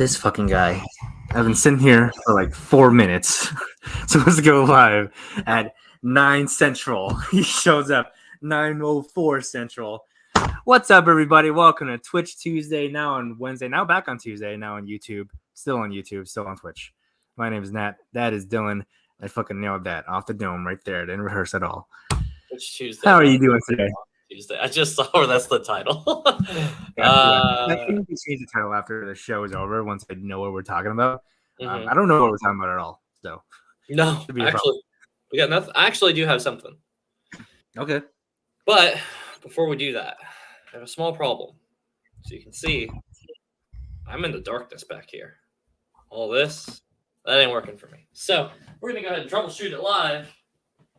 This fucking guy. I've been sitting here for like 4 minutes. Supposed to go live at 9 Central. He shows up 9:04 Central. What's up, everybody? Welcome to Twitch Tuesday, now on Wednesday, now back on Tuesday, now on YouTube. Still on YouTube, still on Twitch. My name is Nat. That is Dylan. I fucking nailed that off the dome right there. Didn't rehearse at all. Twitch Tuesday. How are you doing today? Tuesday. I just saw where that's the title. I think we change the title after the show is over once I know what we're talking about. I don't know what we're talking about at all. So no, actually, we got nothing. I actually do have something. Okay. But before we do that, I have a small problem. So you can see I'm in the darkness back here. All this, that ain't working for me. So we're going to go ahead and troubleshoot it live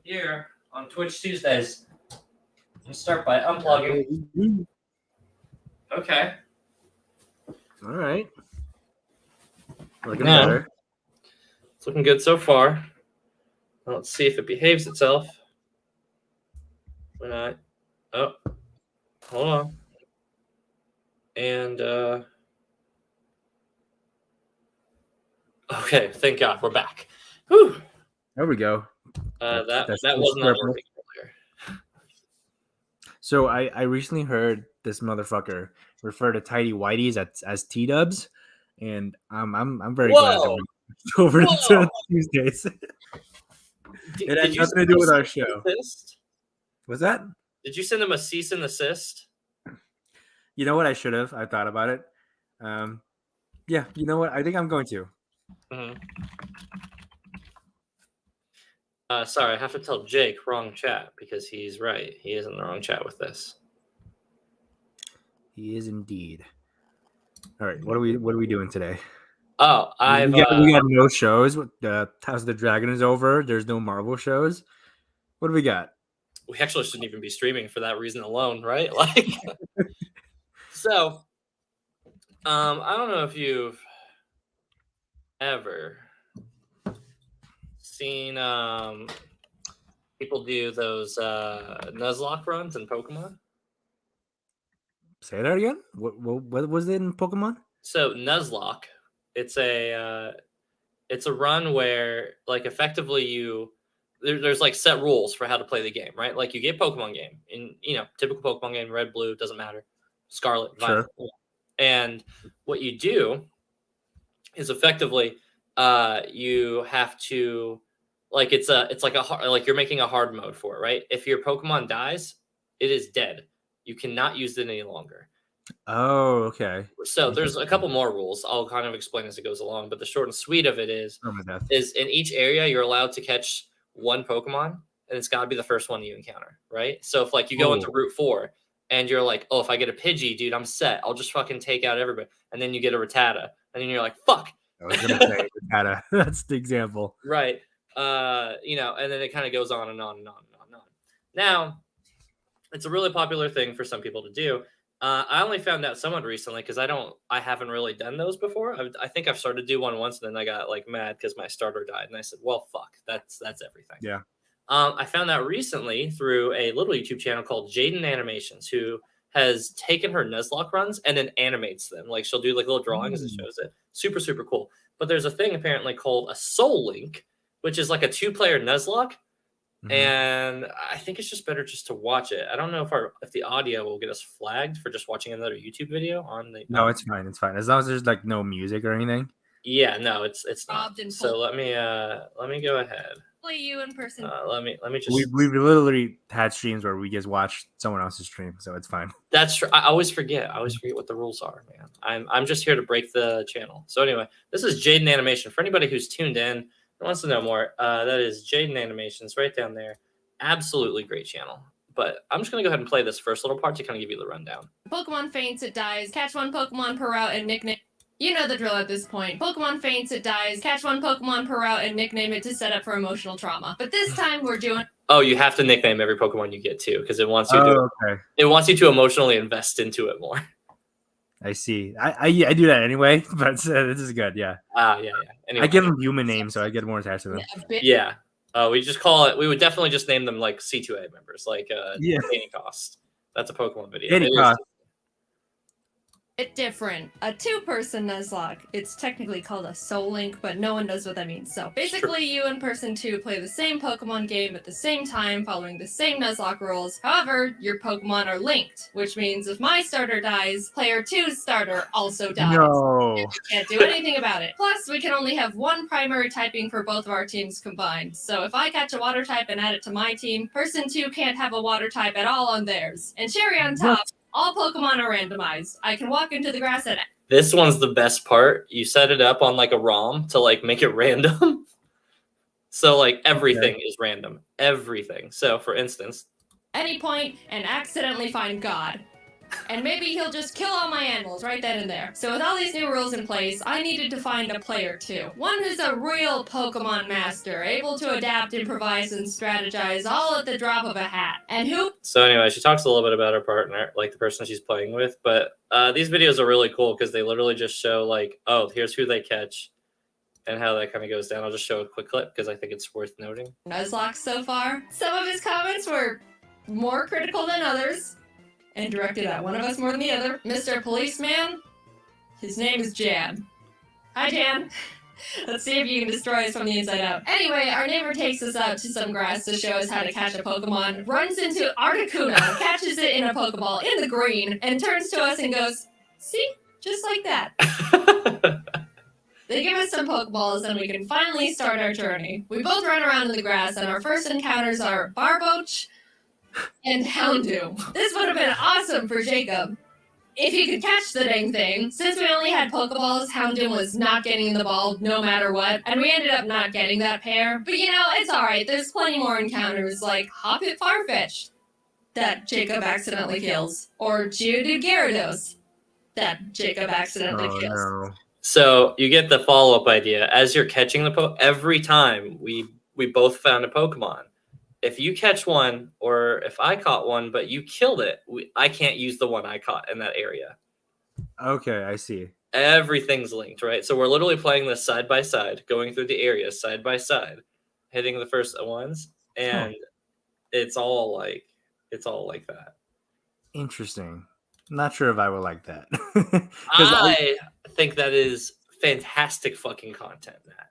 here on Twitch Tuesdays. Let's start by unplugging. Okay. All right. Looking better. It's looking good so far. Now let's see if it behaves itself. We're not. Oh, hold on. And okay, thank God we're back. Whew. There we go. That was not working earlier. So I recently heard this motherfucker refer to tidy whities as T-dubs, and I'm very glad that we're over to Tuesdays. It had nothing to do with our show. Was that? Did you send him a cease and desist? You know what? I should have. I thought about it. Yeah. You know what? I think I'm going to. Mm-hmm. Sorry, I have to tell Jake wrong chat because he's right. He is in the wrong chat with this. He is indeed. All right, what are we doing today? Oh, we got no shows. House of the Dragon is over. There's no Marvel shows. What do we got? We actually shouldn't even be streaming for that reason alone, right? Like, so, I don't know if you've ever seen people do those Nuzlocke runs in Pokemon. Say that again. What was it in Pokemon? So Nuzlocke, it's a run where like effectively there's like set rules for how to play the game, right? Like you get Pokemon game in typical Pokemon game, red, blue, doesn't matter, Scarlet, Violet, sure. And what you do is effectively you have to like it's like you're making a hard mode for it, right? If your Pokemon dies, it is dead. You cannot use it any longer. Oh, okay. So there's a couple more rules. I'll kind of explain as it goes along, but the short and sweet of it is in each area you're allowed to catch one Pokemon, and it's got to be the first one you encounter, right? So if like you go into Route 4 and you're like, oh, if I get a Pidgey, dude, I'm set. I'll just fucking take out everybody. And then you get a Rattata, and then you're like, fuck. I was gonna say Rattata. That's the example, right? And then it kind of goes on and on and on and on and on. Now, it's a really popular thing for some people to do. I only found out somewhat recently because I haven't really done those before. I think I've started to do one once, and then I got like mad because my starter died, and I said, "Well, fuck, that's everything." Yeah. I found out recently through a little YouTube channel called Jaden Animations, who has taken her Nuzlocke runs and then animates them. Like she'll do like little drawings and shows it. Super, super cool. But there's a thing apparently called a Soul Link, which is like a 2-player Nuzlocke. Mm-hmm. And I think it's just better just to watch it. I don't know if the audio will get us flagged for just watching another YouTube video on the. No, it's fine. It's fine as long as there's like no music or anything. Yeah, no, it's not. So let me go ahead. Play you in person. Let me just. We've literally had streams where we just watch someone else's stream, so it's fine. That's true. I always forget what the rules are, man. I'm just here to break the channel. So anyway, this is Jaden Animation. For anybody who's tuned in. Wants to know more, that is Jaden Animations right down there. Absolutely great channel. But I'm just going to go ahead and play this first little part to kind of give you the rundown. Pokemon faints, it dies. Catch one Pokemon per route and nickname. You know the drill at this point. Pokemon faints, it dies. Catch one Pokemon per route and nickname it to set up for emotional trauma. But this time we're doing. Oh, you have to nickname every Pokemon you get too, because it wants you it wants you to emotionally invest into it more. I see. I do that anyway, but this is good. Yeah. Yeah. Anyway, I give them human names, so I get more attached to them. Yeah. We just call it. We would definitely just name them like C2A members, like Danny Cost. That's a Pokemon video. Danny Cost. It's different. A two-person Nuzlocke. It's technically called a soul link, but no one knows what that means. So basically, you and person 2 play the same Pokemon game at the same time, following the same Nuzlocke rules. However, your Pokemon are linked, which means if my starter dies, player 2's starter also dies. No. We can't do anything about it. Plus, we can only have one primary typing for both of our teams combined. So if I catch a water type and add it to my team, person 2 can't have a water type at all on theirs. And cherry on top, all Pokemon are randomized. I can walk into the grass and... This one's the best part. You set it up on like a ROM to like make it random. So like everything is random. Everything. So for instance, any point and accidentally find God. And maybe he'll just kill all my animals right then and there. So with all these new rules in place, I needed to find a player 2. One who's a real Pokemon master, able to adapt, improvise, and strategize all at the drop of a hat. And who... So anyway, she talks a little bit about her partner, like the person she's playing with. But these videos are really cool because they literally just show like, oh, here's who they catch and how that kind of goes down. I'll just show a quick clip because I think it's worth noting. Nuzlocke so far. Some of his comments were more critical than others, and directed at one of us more than the other. Mr. Policeman, his name is Jan. Hi, Jan. Let's see if you can destroy us from the inside out. Anyway, our neighbor takes us out to some grass to show us how to catch a Pokemon, runs into Articuno, catches it in a Pokeball in the green, and turns to us and goes, see? Just like that. They give us some Pokeballs and we can finally start our journey. We both run around in the grass and our first encounters are Barboach and Houndoom. This would have been awesome for Jacob if he could catch the dang thing. Since we only had Pokeballs, Houndoom was not getting the ball no matter what, and we ended up not getting that pair. But you know, it's alright. There's plenty more encounters like Hoppip Farfetch'd that Jacob accidentally kills, or Geodude Gyarados that Jacob accidentally kills. No. So you get the follow-up idea. As you're catching the every time we both found a Pokemon. If you catch one, or if I caught one, but you killed it, I can't use the one I caught in that area. Okay, I see. Everything's linked, right? So we're literally playing this side by side, going through the areas side by side, hitting the first ones, and it's all like that. Interesting. Not sure if I would like that. I think that is fantastic fucking content, Matt.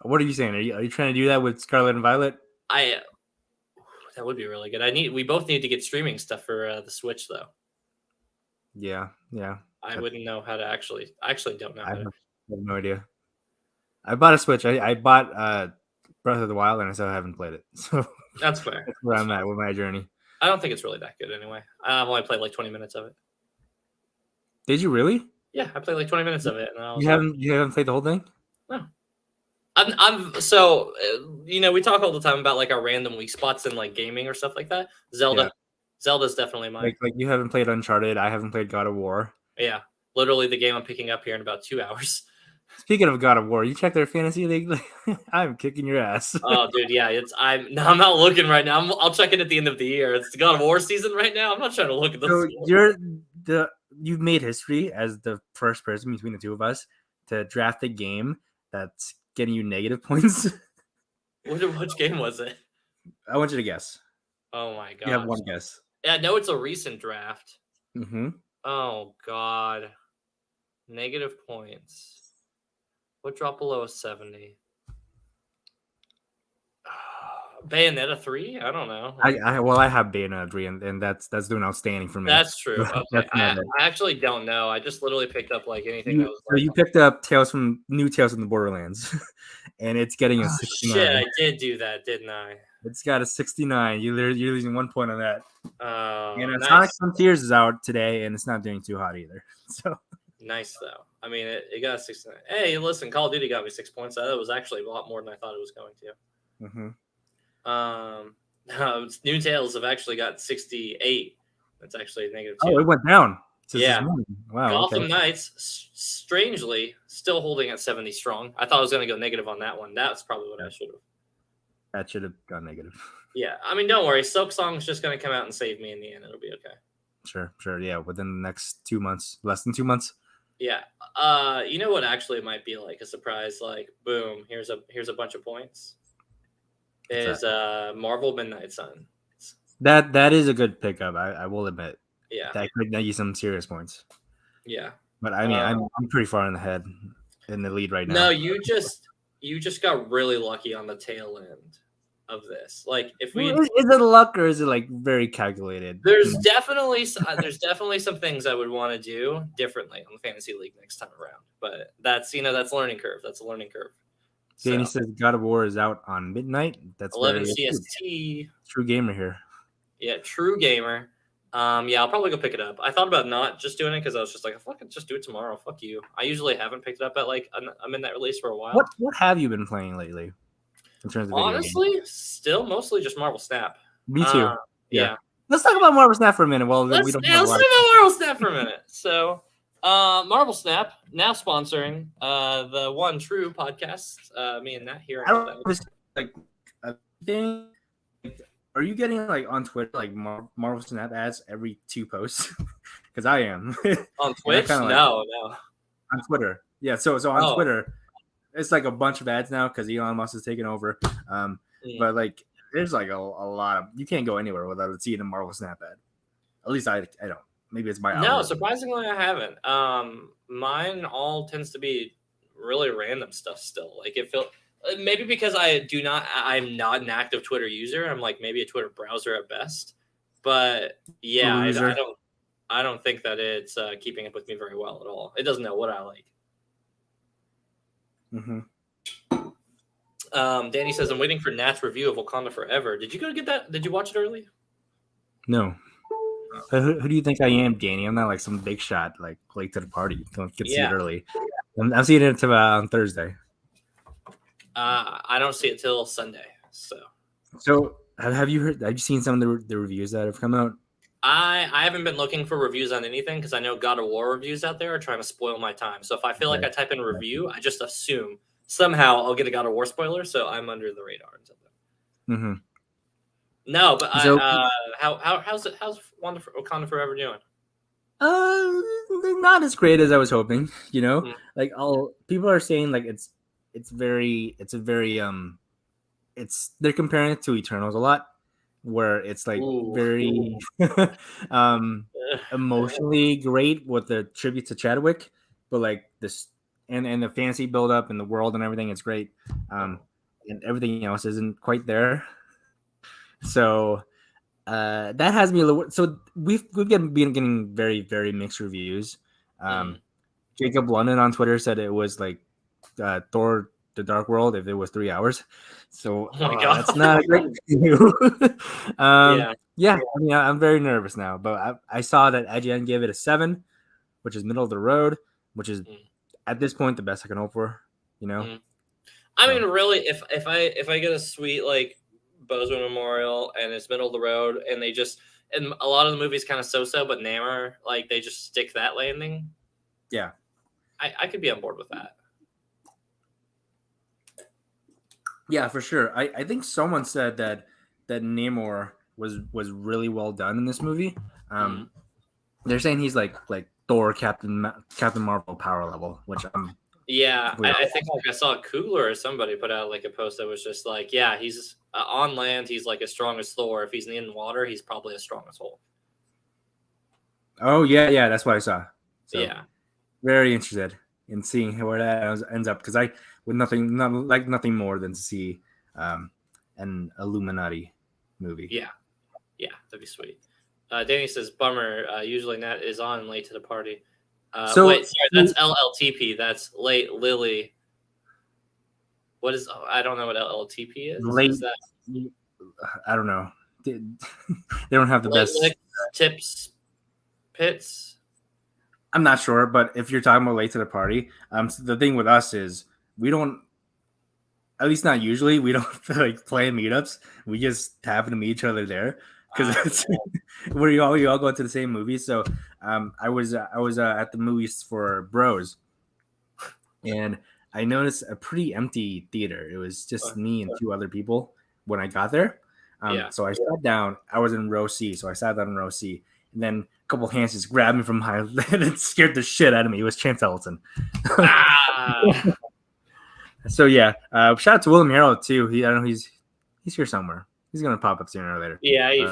What are you saying? Are you trying to do that with Scarlet and Violet? That would be really good. We both need to get streaming stuff for the Switch, though. Yeah. I wouldn't know how to I actually don't know. I have no idea. I bought a Switch. I bought Breath of the Wild, and I still haven't played it. So that's fair. That's where I'm at with my journey. I don't think it's really that good anyway. I've only played like 20 minutes of it. Did you really? Yeah, I played like 20 minutes of it. And you haven't played the whole thing? No. I'm so we talk all the time about like our random weak spots in like gaming or stuff like that. Zelda's definitely mine. Like you haven't played Uncharted. I haven't played God of War. Yeah, literally the game I'm picking up here in about 2 hours. Speaking of God of War, you check their fantasy league. I'm kicking your ass. Oh, dude, yeah, I'm not looking right now. I'll check it at the end of the year. It's the God of War season right now. I'm not trying to look at this. So you've made history as the first person between the two of us to draft a game that's getting you negative points. Which game was it? I want you to guess. Oh my god! You have one guess. Yeah, no, it's a recent draft. Mm-hmm. Oh god, negative points. What dropped below a 70? Bayonetta 3? I don't know. I have Bayonetta 3, and that's doing outstanding for me. That's true. Okay. I it. actually don't know. I just literally picked up like anything. You picked up New Tales from the Borderlands, and it's getting a 69. Shit, I did do that, didn't I? It's got a 69. You're losing 1 point on that. And nice. Sonic Frontiers is out today, and it's not doing too hot either. So nice though. I mean, it got a 69. Hey, listen, Call of Duty got me 6 points. That was actually a lot more than I thought it was going to. Mm-hmm. New Tales have actually got 68. That's actually a negative 2. Oh, it went down. Yeah. Wow. Gotham Knights, strangely, still holding at 70 strong. I thought I was going to go negative on that one. That's probably what I should have. That should have gone negative. Yeah. I mean, don't worry. Silk Song's just going to come out and save me in the end. It'll be okay. Sure. Yeah. Within the next 2 months, less than 2 months. Yeah. You know what actually might be like a surprise? Like, boom, here's a bunch of points. Is Marvel Midnight Sun. That is a good pickup. I will admit. Yeah. That could get you some serious points. Yeah. But I mean, I'm pretty far in the lead right now. No, you just got really lucky on the tail end of this. Like if we Is it luck or is it like very calculated? there's definitely some things I would want to do differently on the fantasy league next time around. But that's that's learning curve. That's a learning curve. Danny So, says God of War is out on midnight. That's 11 very CST. true gamer here. Yeah, true gamer. Yeah, I'll probably go pick it up. I thought about not just doing it because I was just like, fucking just do it tomorrow. Fuck you. I usually haven't picked it up at like a midnight release for a while. What have you been playing lately? In terms of honestly, still mostly just Marvel Snap. Me too. Yeah. Let's talk about Marvel Snap for a minute. Well, Let's we don't talk about Marvel Snap for a minute. So, Marvel Snap now sponsoring the One True podcast. Me and Nat here. I don't like a thing. Are you getting like on Twitter like Marvel Snap ads every 2 posts? Because I am on Twitch. No. On Twitter, yeah. So on Twitter, it's like a bunch of ads now because Elon Musk has taken over. But like, there's like a lot of you can't go anywhere without seeing a Marvel Snap ad. At least I don't. Maybe it's my no. Surprisingly, I haven't. Mine all tends to be really random stuff still. Like it feels. Maybe because I'm not an active Twitter user. I'm like maybe a Twitter browser at best. But yeah, I don't think that it's keeping up with me very well at all. It doesn't know what I like. Mm-hmm. Danny says, I'm waiting for Nat's review of Wakanda Forever. Did you go to get that? Did you watch it early? No. Who do you think I am, Danny? I'm not like some big shot, like late to the party. Don't get to see it early. I'm seeing it on Thursday. I don't see it till Sunday. So have you seen some of the reviews that have come out? I haven't been looking for reviews on anything because I know God of War reviews out there are trying to spoil my time. So if I feel like I type in review, I just assume somehow I'll get a God of War spoiler. So I'm under the radar until then. Mm-hmm. No, but how's Wakanda Forever doing? Not as great as I was hoping. Like people are saying like they're comparing it to Eternals a lot, where it's like very emotionally great with the tribute to Chadwick, but like this and the fantasy build up and the world and everything is great, and everything else isn't quite there. So that has me a little. So we've been getting very very mixed reviews. Jacob London on Twitter said it was like Thor: The Dark World if it was 3 hours. So that's not a great review. Yeah. I mean, I'm very nervous now, but I saw that IGN gave it a 7, which is middle of the road, which is at this point the best I can hope for. I mean, really, if I get a sweet like Bozeman Memorial and it's middle of the road and and a lot of the movies kind of so-so, but Namor like they just stick that landing. Yeah, I could be on board with that. Yeah, for sure. I think someone said that Namor was really well done in this movie. They're saying he's like Thor, Captain Marvel power level, which I'm. Yeah, I think like I saw Kugler or somebody put out like a post that was just like, yeah, he's on land, he's like as strong as Thor. If he's in water, he's probably as strong as Hulk. Oh yeah, that's what I saw. So, yeah, very interested in seeing where that ends up because I would nothing more than to see an Illuminati movie. Yeah, that'd be sweet. Danny says, "Bummer. Usually Nat is on late to the party." Wait, sorry, that's LLTP. That's late Lily. What is? I don't know what LLTP is. Late. Is that? I don't know. They don't have the best tips. Pits. I'm not sure, but if you're talking about late to the party, the thing with us is we don't. At least not usually. We don't like plan meetups. We just happen to meet each other there because it's where you all go to the same movie. So I was at the movies for Bros, and I noticed a pretty empty theater. It was just me and 2 other people when I got there. So I sat down. I was in row C, so I sat down in row C, and then a couple of hands just grabbed me from behind and it scared the shit out of me. It was Chance Ellison. So yeah, shout out to William Harrell too. I don't know, he's here somewhere. He's gonna pop up sooner or later. Yeah, he's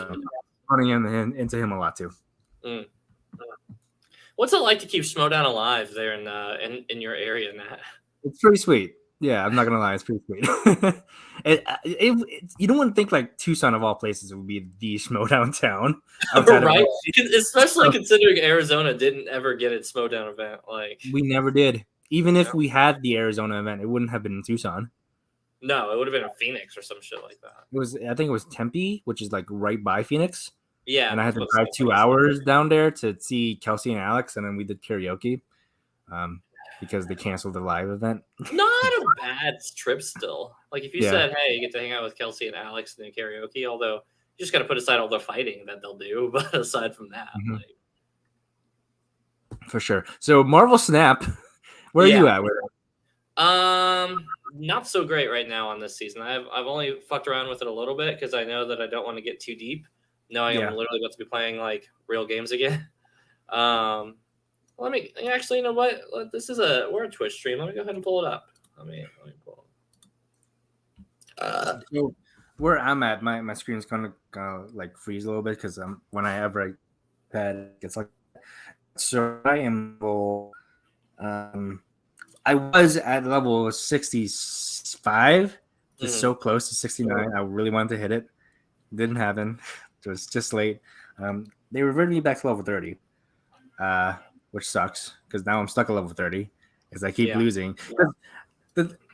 running into him a lot too. What's it like to keep Schmodown alive there in your area, Nat? It's pretty sweet. Yeah, I'm not gonna lie, it's pretty sweet. You don't want to think like Tucson of all places would be the Schmodown town outside Right? of Especially considering Arizona didn't ever get its Schmodown event. Like, we never did. Even if No. we had the Arizona event, it wouldn't have been in Tucson. no, it would have been in Phoenix or some shit like that. I think it was Tempe, which is like right by Phoenix. Yeah, And I had to that's drive what 2 hours down there to see Kelsey and Alex, and then we did karaoke because they canceled the live event. Not a bad trip still. Like if you Yeah. said, "Hey, you get to hang out with Kelsey and Alex and do karaoke," although you just got to put aside all the fighting that they'll do. But aside from that, Mhm. like, For sure. So Marvel Snap, where are you at with it? not so great right now on this season. I've only fucked around with it a little bit because I know that I don't want to get too deep, knowing Yeah. I'm literally about to be playing like real games again. Let me actually, you know what? We're a Twitch stream. Let me go ahead and pull it up. Let me pull it. So where I'm at, my screen's gonna like freeze a little bit because whenever I pad it's like so I am I was at level 65, just so close to 69. I really wanted to hit it. Didn't happen. It was just late. They reverted me back to level 30, which sucks because now I'm stuck at level 30 because I keep losing.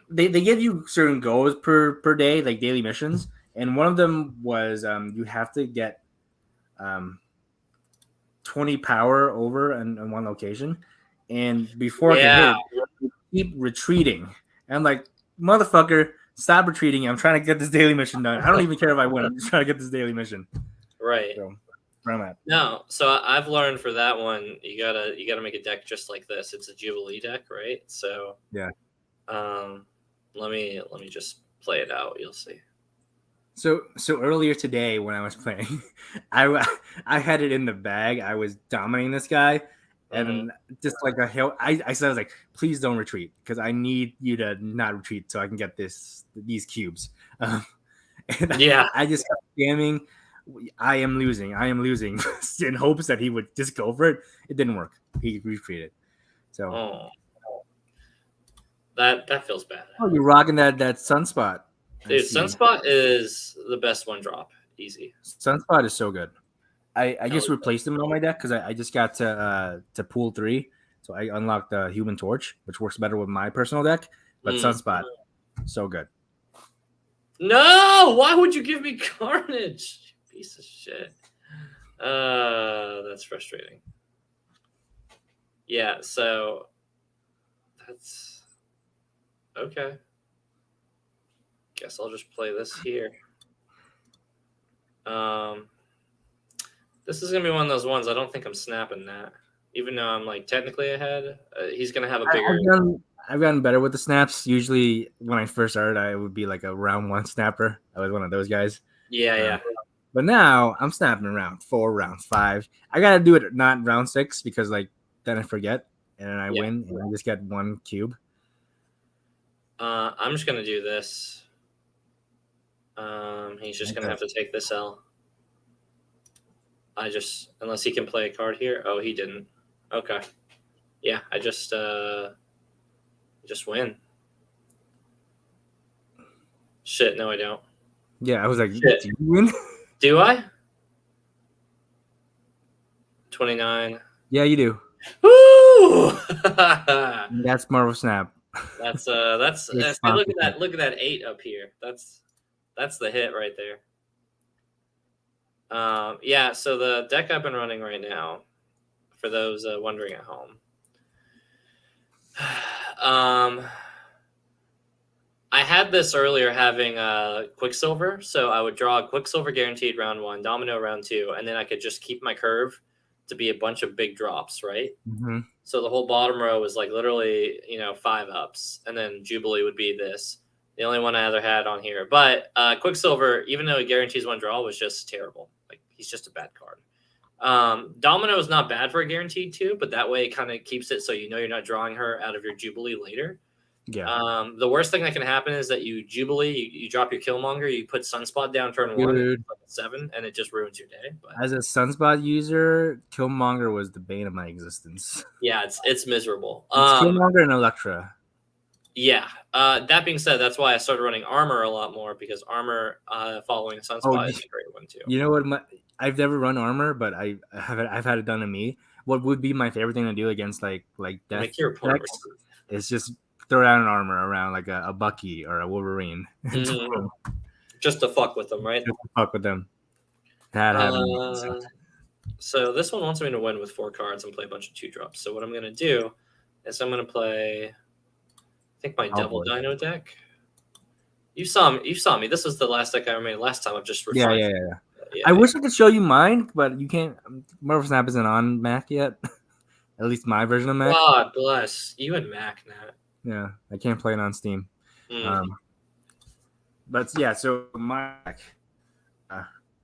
They give you certain goals per day, like daily missions, and one of them was you have to get 20 power over in one location, and before I can hit it, you keep retreating. And I'm like, motherfucker, stop retreating. I'm trying to get this daily mission done. I don't even care if I win. I'm just trying to get this daily mission. Right. So where I'm at. No, so I've learned for that one, you gotta make a deck just like this. It's a Jubilee deck, right? So yeah. Let me just play it out. You'll see. So earlier today when I was playing, I had it in the bag. I was dominating this guy, and just like a hell, I said I was like, please don't retreat because I need you to not retreat so I can get these cubes. And I just kept spamming. I am losing in hopes that he would just go for it. It didn't work. He retreated. So that feels bad. Oh, you're rocking that Sunspot. Dude, Sunspot is the best one drop. Easy. Sunspot is so good. I just replaced him on my deck because I just got to pool 3. So I unlocked the Human Torch, which works better with my personal deck. But Sunspot, so good. No! Why would you give me Carnage? You piece of shit. That's frustrating. Yeah, so that's okay. Guess I'll just play this here. This is gonna be one of those ones I don't think I'm snapping that. Even though I'm like technically ahead, he's gonna have a bigger. I've gotten better with the snaps. Usually, when I first started, I would be like a round 1 snapper. I was one of those guys. Yeah. But now I'm snapping round 4, round 5. I gotta do it not round 6 because like then I forget and then I win and I just get 1 cube. I'm just gonna do this. He's just gonna have to take this L. Unless he can play a card here. Oh, he didn't. Okay. Yeah, I just win. Shit, no, I don't. Yeah, I was like, shit. Do you win? Do I? 29. Yeah, you do. Woo! That's Marvel Snap. That's look at that 8 up here. That's the hit right there. Yeah, so the deck I've been running right now, for those wondering at home, I had this earlier having Quicksilver, so I would draw Quicksilver guaranteed round 1, Domino round 2, and then I could just keep my curve to be a bunch of big drops, right? Mm-hmm. So the whole bottom row was like literally, 5 ups, and then Jubilee would be this. The only one I ever had on here. But Quicksilver, even though he guarantees 1 draw, was just terrible. Like, he's just a bad card. Domino is not bad for a guaranteed 2, but that way it kind of keeps it so you're not drawing her out of your Jubilee later. Yeah. The worst thing that can happen is that you Jubilee, you drop your Killmonger, you put Sunspot down turn 1, and Dude. it's like a 7, and it just ruins your day. But As a Sunspot user, Killmonger was the bane of my existence. yeah, it's miserable. It's Killmonger and Elektra. Yeah. That being said, that's why I started running armor a lot more, because armor following Sunspot is a great one too. You know what? I've never run armor, but I've had it done to me. What would be my favorite thing to do against like death Make your opponent decks is just throw down an armor around like a Bucky or a Wolverine. Just to fuck with them, right? Just to fuck with them. That happened. So this one wants me to win with 4 cards and play a bunch of 2-drops. So what I'm going to do is I'm going to play, I think, my Devil Dino deck. You saw me. This was the last deck I ever made last time. I've just refined. Yeah. I wish I could show you mine, but you can't. Marvel Snap isn't on Mac yet. At least my version of Mac. God bless you and Mac, Nat. Yeah, I can't play it on Steam. But yeah, so my deck,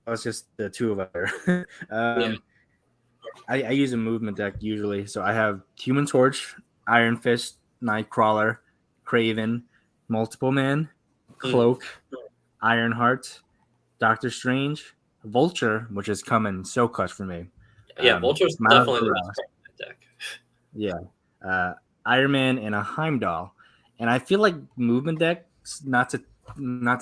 it's just the two of us. I use a movement deck usually. So I have Human Torch, Iron Fist, Nightcrawler, Craven, Multiple Man, Cloak, Ironheart, Doctor Strange, Vulture, which is coming so clutch for me. Yeah, Vulture's definitely the best card in that deck. Yeah. Iron Man and a Heimdall. And I feel like movement decks, not to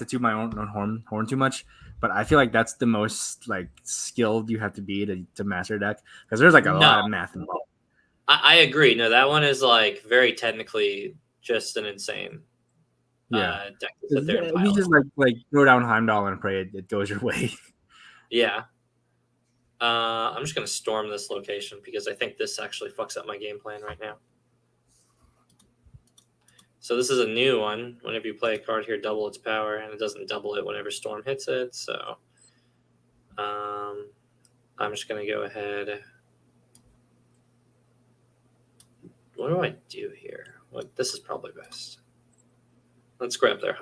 toot my own horn too much, but I feel like that's the most like skilled you have to be to master a deck, because there's like a lot of math involved. I agree. No, that one is like very technically just an insane deck to sit there and pile. You just like throw down Heimdall and pray it goes your way. Yeah. I'm just gonna storm this location because I think this actually fucks up my game plan right now. So this is a new one. Whenever you play a card here, double its power, and it doesn't double it whenever Storm hits it. So I'm just going to go ahead. What do I do here? This is probably best. Let's grab their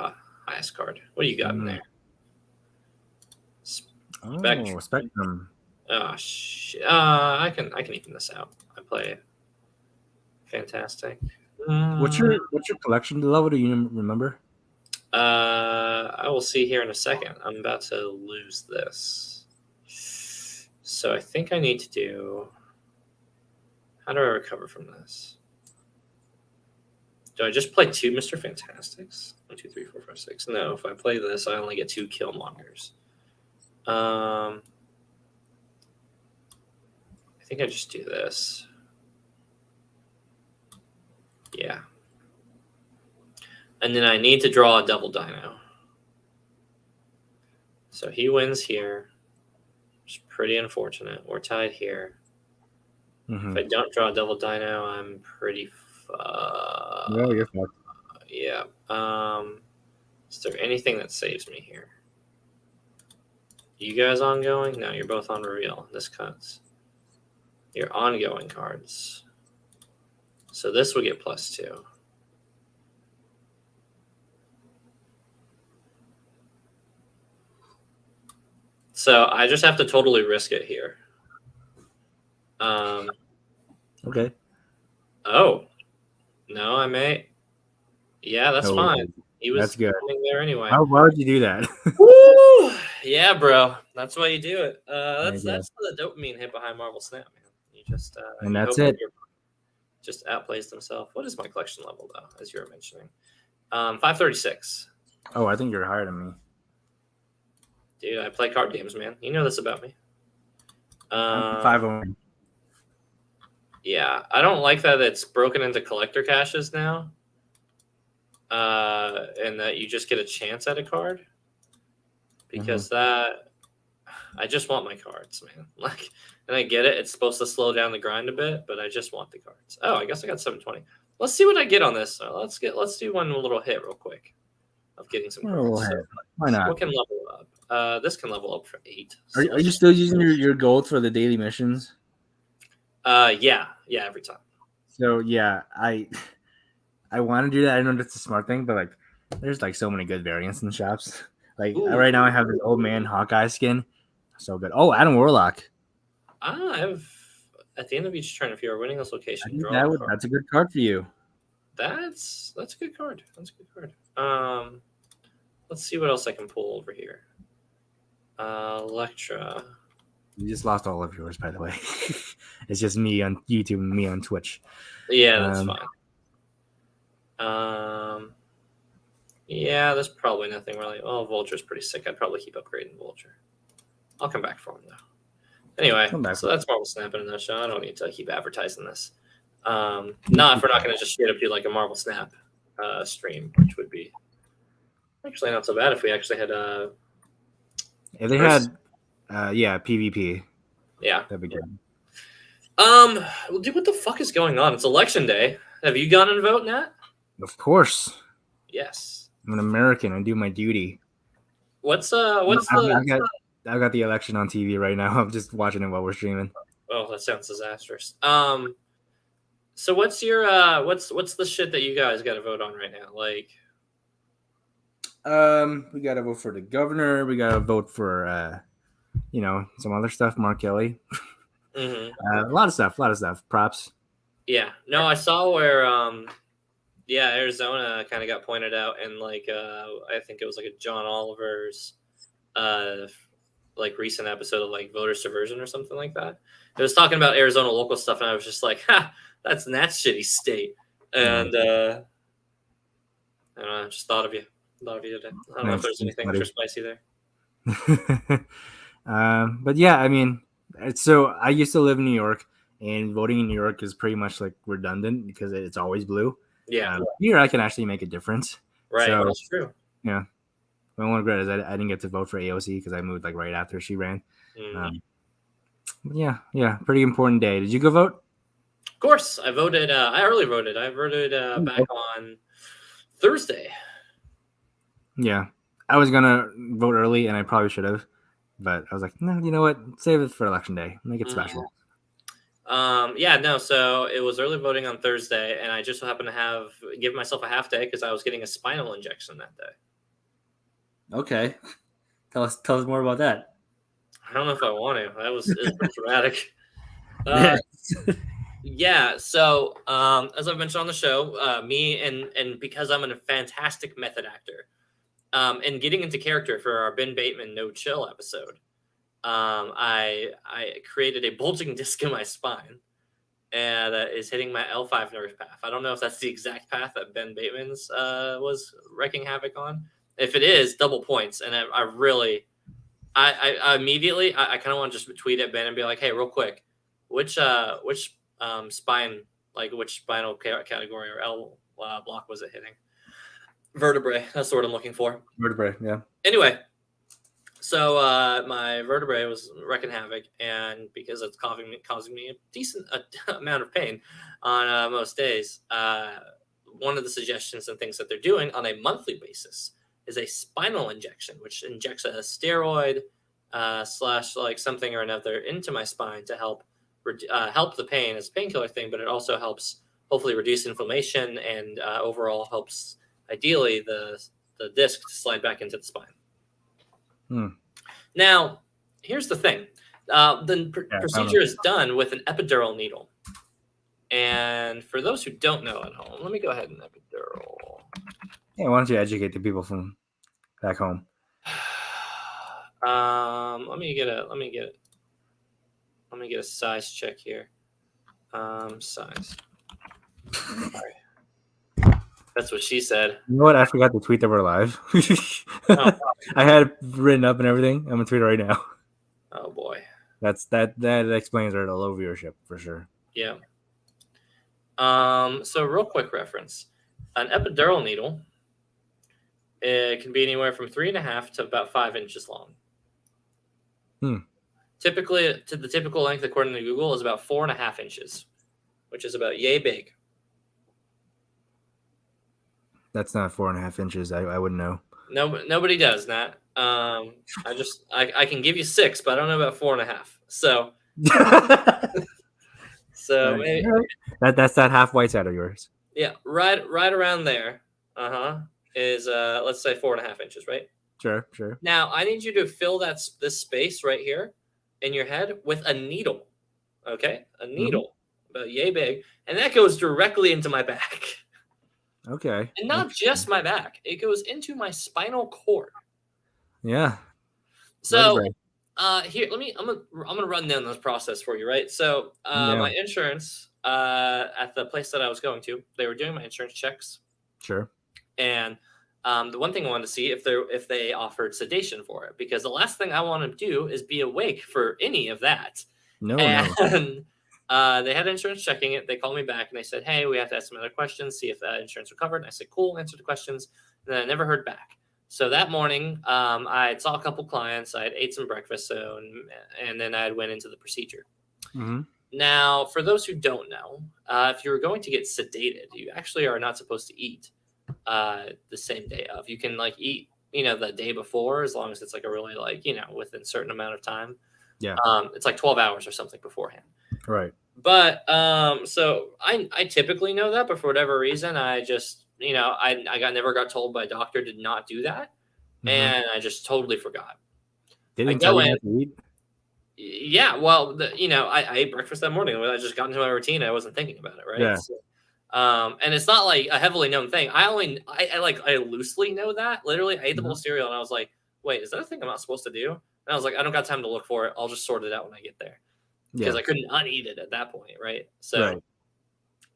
highest card. What do you got in there? Spectrum. Oh, shit. I can even this out. I play fantastic. What's your collection level? Do you remember? I will see here in a second. I'm about to lose this. So I think I need to do... How do I recover from this? Do I just play 2 Mr. Fantastics? 1, 2, 3, 4, 5, 6. No, if I play this, I only get 2 Killmongers. I think I just do this. Yeah. And then I need to draw a double dino. So he wins here. It's pretty unfortunate. We're tied here. If I don't draw a double dino, I'm pretty no, you're fucked. Yeah. Is there anything that saves me here? You guys ongoing? No, you're both on reveal. This cuts. Your ongoing cards. So this would get +2. So I just have to totally risk it here. Okay. Oh. No, I may. Yeah, that's fine. He was good. There anyway. Why would you do that? Woo! Yeah, bro. That's why you do it. That's the dopamine hit behind Marvel Snap, man. You just and that's it. Just outplays himself. What is my collection level though, as you were mentioning? 536. Oh, I think you're higher than me. Dude, I play card games, man. You know this about me. 501. Yeah, I don't like that it's broken into collector caches now. And that you just get a chance at a card. Because that I just want my cards, man. Like, and I get it. It's supposed to slow down the grind a bit, but I just want the cards. Oh, I guess I got 720. Let's see what I get on this. Let's do one little hit real quick of getting some cards. So, why not? What can level up? This can level up for 8. Are you still using your gold for the daily missions? Yeah, every time. So yeah, I want to do that. I know that's a smart thing, but like, there's like so many good variants in the shops. Like right now, I have this old man Hawkeye skin, so good. Oh, Adam Warlock. I have at the end of each turn, if you are winning this location, that's a good card for you. That's a good card. That's a good card. Let's see what else I can pull over here. Electra. You just lost all of yours, by the way. It's just me on YouTube and me on Twitch. Yeah, that's fine. Yeah, there's probably nothing really. Oh, Vulture's pretty sick. I'd probably keep upgrading Vulture. I'll come back for him though. Anyway, so that's Marvel Snap in a nutshell. I don't need to keep advertising this. Not if we're not going to just straight up do like a Marvel Snap stream, which would be actually not so bad if we actually had if they had PvP. Yeah, that'd be good. Well, dude, what the fuck is going on? It's election day. Have you gone and vote, Nat? Of course. Yes. I'm an American. I do my duty. I've got the election on TV right now. I'm just watching it while we're streaming. Oh, that sounds disastrous. So what's your what's the shit that you guys got to vote on right now? Like, we got to vote for the governor. We got to vote for some other stuff. Mark Kelly. A lot of stuff. Props. Yeah. No, I saw where Arizona kind of got pointed out, and like I think it was like a John Oliver's like recent episode of like voter subversion or something like that. It was talking about Arizona local stuff, and I was just like, ha, that's Nat's shitty state. And I don't know, I just thought of you today. I don't know if there's anything extra spicy there. But yeah, I mean, so I used to live in New York, and voting in New York is pretty much like redundant because it's always blue. Yeah. Here I can actually make a difference. Right. So, that's true. Yeah. My one regret is I didn't get to vote for AOC because I moved like right after she ran. Yeah. Pretty important day. Did you go vote? Of course. I voted. I early voted. I voted back on Thursday. Yeah. I was going to vote early and I probably should have. But I was like, no, you know what? Save it for election day. Make it special. So it was early voting on Thursday, and I just so happened to give myself a half day because I was getting a spinal injection that day. Okay. Tell us more about that. I don't know if I want to. It was pretty dramatic. So as I've mentioned on the show, me and because I'm a fantastic method actor, and getting into character for our Ben Bateman No Chill episode, I created a bulging disc in my spine, and is hitting my L5 nerve path. I don't know if that's the exact path that Ben Bateman's was wreaking havoc on. If it is, double points. And I immediately kind of want to just tweet at Ben and be like, hey, real quick, which spine, like which spinal category or L block was it hitting? Vertebrae. That's the word I'm looking for. Vertebrae, yeah. Anyway, so my vertebrae was wreaking havoc, and because it's causing me a decent amount of pain on most days, one of the suggestions and things that they're doing on a monthly basis is a spinal injection, which injects a steroid / like something or another into my spine to help the pain. It's a painkiller thing, but it also helps hopefully reduce inflammation and overall helps ideally the disc to slide back into the spine. Now, here's the thing. The procedure is done with an epidural needle. And for those who don't know at home, let me go ahead and epidural. Yeah, why don't you educate the people from back home? Let me get a size check here. Size. Sorry. That's what she said. You know what? I forgot to tweet that we're live. I had it written up and everything. I'm gonna tweet it right now. Oh boy. That explains our low viewership for sure. Yeah. So real quick reference. An epidural needle, it can be anywhere from 3.5 to about 5 inches long. Typically, the typical length, according to Google, is about 4.5 inches, which is about yay big. That's not 4.5 inches. I wouldn't know. No, nobody does, Nat. I can give you 6, but I don't know about 4.5. So, maybe, that's that half white side of yours. Yeah, right around there. Is let's say 4.5 inches, right? Sure. Now I need you to fill this space right here in your head with a needle. Okay, a needle about yay big, and that goes directly into my back. Okay. And not just my back. It goes into my spinal cord. Yeah. So Vertebrae. here, I'm gonna run down this process for you, right? So Yeah. my insurance at the place that I was going to, they were doing my insurance checks, Sure. and the one thing I wanted to see if they offered sedation for it, because the last thing I want to do is be awake for any of that. No. And they had insurance checking it. They called me back and they said, "Hey, we have to ask some other questions, see if that insurance were covered." And I said, "Cool," answered the questions, and then I never heard back. So that morning, I saw a couple clients. I had ate some breakfast, and then I went into the procedure. Mm-hmm. Now, for those who don't know, if you're going to get sedated, you actually are not supposed to eat the same day of. You can like eat, the day before, as long as it's like a really within a certain amount of time. Yeah. It's like 12 hours or something beforehand. Right. But so I typically know that, but for whatever reason, I just I never got told by a doctor to not do that, and I just totally forgot. They I didn't go tell you in. not to eat? Yeah, well, I ate breakfast that morning. I just got into my routine. I wasn't thinking about it, right? Yeah. So, and it's not like a heavily known thing. I loosely know that. Literally, I ate the bowl of cereal and I was like, wait, is that a thing I'm not supposed to do? And I was like, I don't got time to look for it. I'll just sort it out when I get there. Because I couldn't uneat it at that point, right? So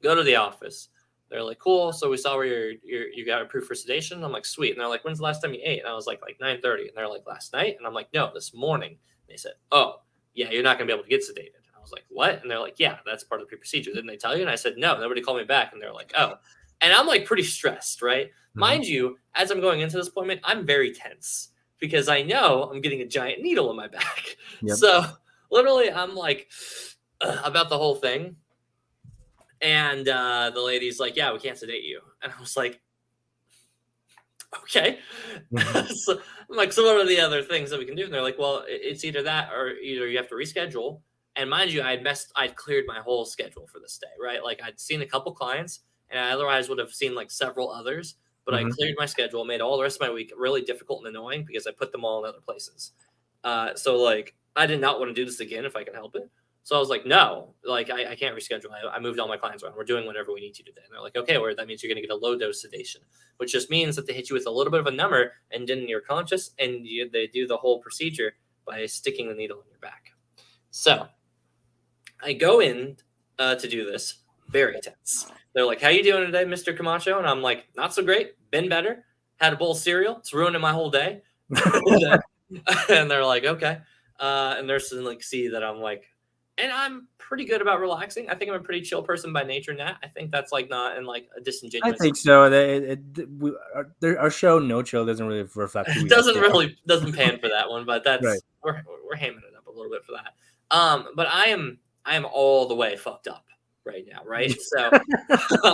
go to the office. They're like, cool. So we saw where you got approved for sedation. I'm like, sweet. And they're like, when's the last time you ate? And I was like 9:30. And they're like, last night? And I'm like, no, this morning. And they said, oh, yeah, you're not going to be able to get sedated. I was like, what? And they're like, yeah, that's part of the pre-procedure. Didn't they tell you? And I said, no, nobody called me back. And they're like, oh. And I'm like pretty stressed, right? Mind you, as I'm going into this appointment, I'm very tense because I know I'm getting a giant needle in my back. Yep. So literally, I'm like about the whole thing. And the lady's like, yeah, we can't sedate you. And I was like, okay. So I'm like, so what are the other things that we can do? And they're like, well, it's either that or either you have to reschedule. And mind you, I'd cleared my whole schedule for this day, right? Like I'd seen a couple clients and I otherwise would have seen like several others, but I cleared my schedule, made all the rest of my week really difficult and annoying because I put them all in other places. So like, I did not want to do this again if I can help it. So I was like, no, like I can't reschedule. I moved all my clients around. We're doing whatever we need to today. And they're like, okay, well, that means you're going to get a low dose sedation, which just means that they hit you with a little bit of a number and then you're conscious and they do the whole procedure by sticking the needle in your back. So I go in to do this very tense. They're like, how you doing today, Mr. Camacho? And I'm like, not so great. Been better. Had a bowl of cereal. It's ruining my whole day. And they're like, okay. And they're like, see that I'm like, and I'm pretty good about relaxing. I think I'm a pretty chill person by nature, Nat. I think that's like not in like a disingenuous. I think so. Our show No Chill doesn't really reflect. It doesn't pan for that one, but that's we're hamming it up a little bit for that. But I am all the way fucked up right now, right? So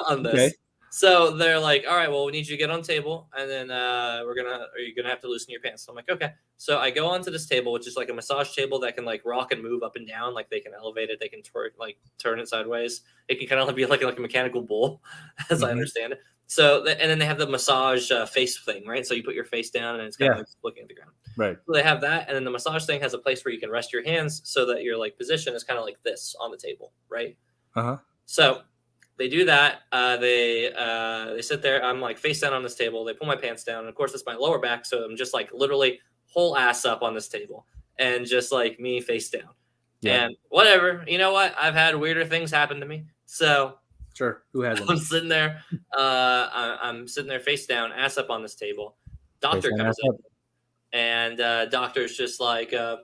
on this. Okay. So they're like, all right, well, we need you to get on the table, and then you're gonna have to loosen your pants. So I'm like, okay. So I go onto this table, which is like a massage table that can like rock and move up and down, like they can elevate it, they can turn it sideways. It can kind of be like a mechanical bull, as I understand it. So and then they have the massage face thing, right? So you put your face down, and it's kind of like looking at the ground. Right. So they have that, and then the massage thing has a place where you can rest your hands, so that your like position is kind of like this on the table, right? So they do that. They sit there. I'm like face down on this table. They pull my pants down. And of course, it's my lower back. So I'm just like literally whole ass up on this table and just like me face down. Yeah. And whatever. You know what? I've had weirder things happen to me. So sure. Who hasn't? I'm sitting there. I'm sitting there face down, ass up on this table. Doctor comes in. And doctor's just like, hey,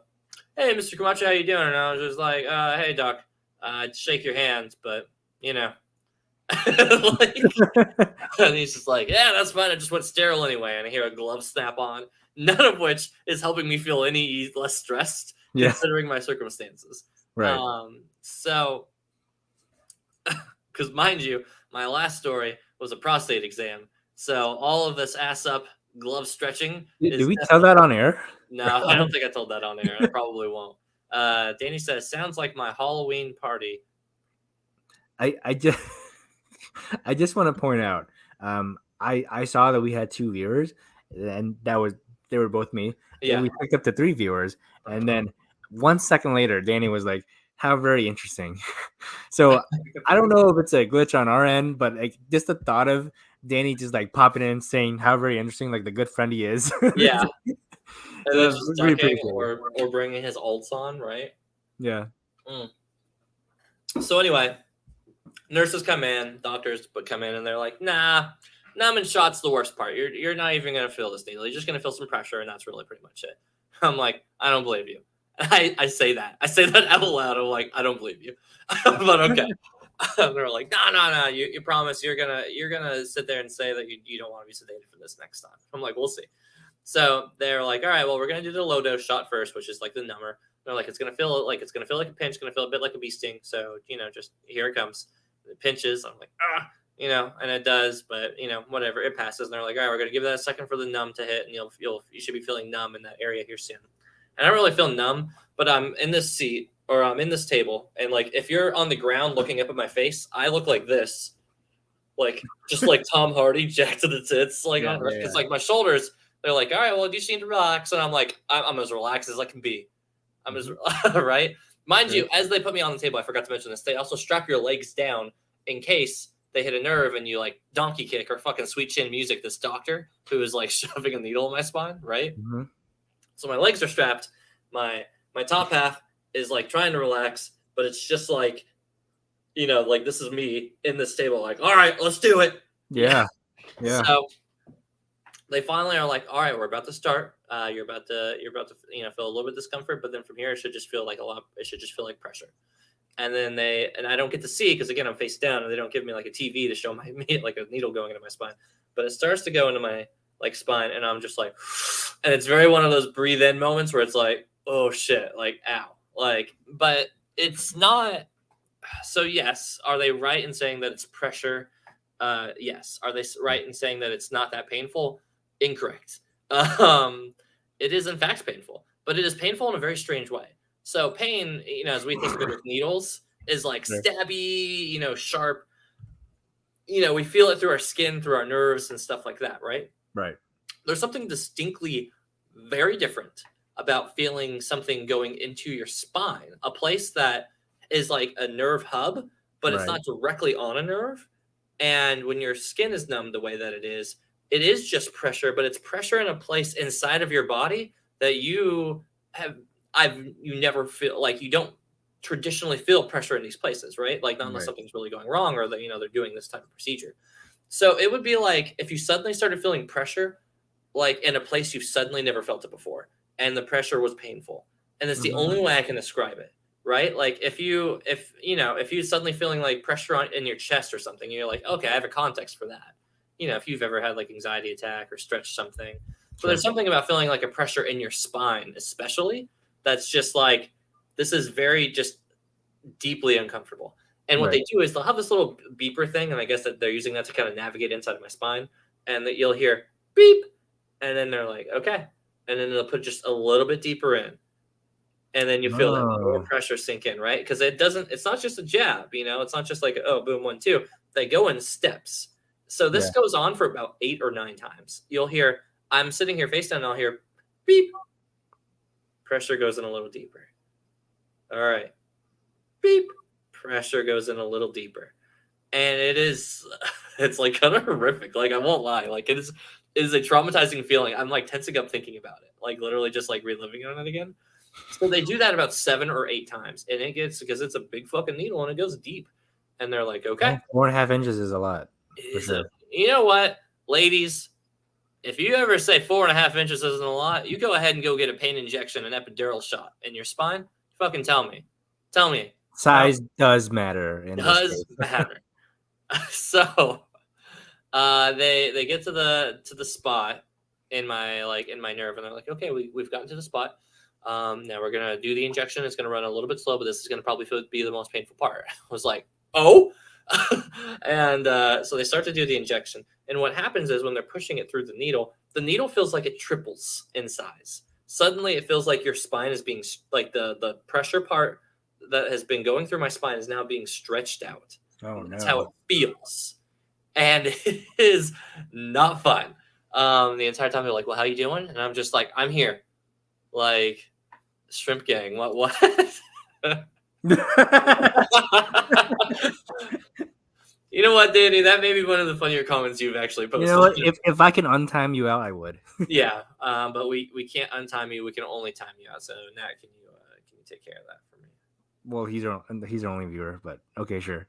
Mr. Camacho, how you doing? And I was just like, hey, doc, I'd shake your hands, but you know. And he's just like, yeah, that's fine. I just went sterile anyway. And I hear a glove snap on, none of which is helping me feel any less stressed considering my circumstances. Right. So, because mind you, my last story was a prostate exam. So all of this ass up glove stretching. Did we tell that on air? No, I don't think I told that on air. I probably won't. Danny says, sounds like my Halloween party. I just want to point out, I saw that we had 2 viewers, and they were both me. Yeah. And we picked up to 3 viewers, and then 1 second later, Danny was like, "How very interesting." So I don't know if it's a glitch on our end, but like just the thought of Danny just like popping in saying how very interesting, like the good friend he is. Yeah. And then just really ducking appreciate it. or bringing his ults on, right? Yeah. So anyway, nurses come in, doctors come in, and they're like, nah, numbing shot's the worst part. You're not even going to feel this needle. You're just going to feel some pressure, and that's really pretty much it. I'm like, I don't believe you. I say that. I say that out loud. I'm like, I don't believe you. But okay. They're like, no. You promise you're gonna sit there and say that you don't want to be sedated for this next time. I'm like, we'll see. So they're like, all right, well, we're gonna do the low dose shot first, which is like the number. They're like, it's gonna feel like a pinch, gonna feel a bit like a bee sting. So just here it comes. It pinches. I'm like, and it does, but whatever, it passes. And they're like, all right, we're gonna give that a second for the numb to hit, and you should be feeling numb in that area here soon. And I don't really feel numb, but I'm in this seat or I'm in this table, and like if you're on the ground looking up at my face, I look like this, like just like Tom Hardy, jacked to the tits, like on Earth. Because like my shoulders, they're like, all right, well, you just need to relax, and I'm like, I'm as relaxed as I can be. I'm as right. Mind you, as they put me on the table, I forgot to mention this. They also strap your legs down in case they hit a nerve and you like donkey kick or fucking Sweet Chin Music this doctor who is like shoving a needle in my spine, right? Mm-hmm. So my legs are strapped. My top half is like trying to relax, but it's just like, like this is me in this table, like, all right, let's do it. Yeah. So they finally are like, all right, we're about to start. You're about to feel a little bit of discomfort, but then from here it should just feel like it should just feel like pressure. And then I don't get to see because again I'm face down, and they don't give me like a TV to show my like a needle going into my spine, but it starts to go into my like spine, and I'm just like, and it's very one of those breathe in moments where it's like, oh shit, like ow, like, but it's not. So yes, are they right in saying that it's pressure? Yes. Are they right in saying that it's not that painful? Incorrect. It is in fact painful, but it is painful in a very strange way. So pain, as we think of it with needles, is like stabby, sharp. We feel it through our skin, through our nerves and stuff like that, right? Right. There's something distinctly very different about feeling something going into your spine, a place that is like a nerve hub, but it's not directly on a nerve. And when your skin is numb the way that it is just pressure, but it's pressure in a place inside of your body that you never feel, like you don't traditionally feel pressure in these places, right? Like not unless something's really going wrong or that, they're doing this type of procedure. So it would be like if you suddenly started feeling pressure, like in a place you've suddenly never felt it before, and the pressure was painful. And it's the only way I can describe it, right? Like if you suddenly feeling like pressure in your chest or something, you're like, okay, I have a context for that. If you've ever had like anxiety attack or stretched something. So there's something about feeling like a pressure in your spine, especially, that's just like, this is very just deeply uncomfortable. And what they do is they'll have this little beeper thing, and I guess that they're using that to kind of navigate inside of my spine, and that you'll hear beep, and then they're like, okay, and then they'll put just a little bit deeper in, and then you feel that more pressure sink in, right? Because it's not just a jab, it's not just like, oh, boom, 1, 2. They go in steps. So this goes on for about 8 or 9 times. You'll hear, I'm sitting here face down, and I'll hear beep. Pressure goes in a little deeper. All right. Beep. Pressure goes in a little deeper. And it's like kind of horrific. Like I won't lie. Like it is a traumatizing feeling. I'm like tensing up thinking about it. Like literally just like reliving it again. So they do that about 7 or 8 times. And it gets, because it's a big fucking needle and it goes deep. And they're like, okay. 4.5 inches is a lot. For sure. You know what, ladies? If you ever say 4.5 inches isn't a lot, you go ahead and go get a pain injection, an epidural shot in your spine. Fucking tell me. Size does matter. Does matter. So, they get to the spot in my nerve, and they're like, okay, we've gotten to the spot. Now we're gonna do the injection. It's gonna run a little bit slow, but this is gonna probably be the most painful part. I was like, oh. And so they start to do the injection, and what happens is when they're pushing it through the needle feels like it triples in size. Suddenly it feels like your spine is being, like the pressure part that has been going through my spine is now being stretched out. Oh no. That's how it feels, and it is not fun. The entire time they're like, well, how you doing? And I'm just like, I'm here, like shrimp gang, what know what, Danny? That may be one of the funnier comments you've actually posted. You know what? If I can untime you out, I would. Yeah, but we can't untime you. We can only time you out. So Nat, can you take care of that for me? Well, he's our only viewer, but okay, sure.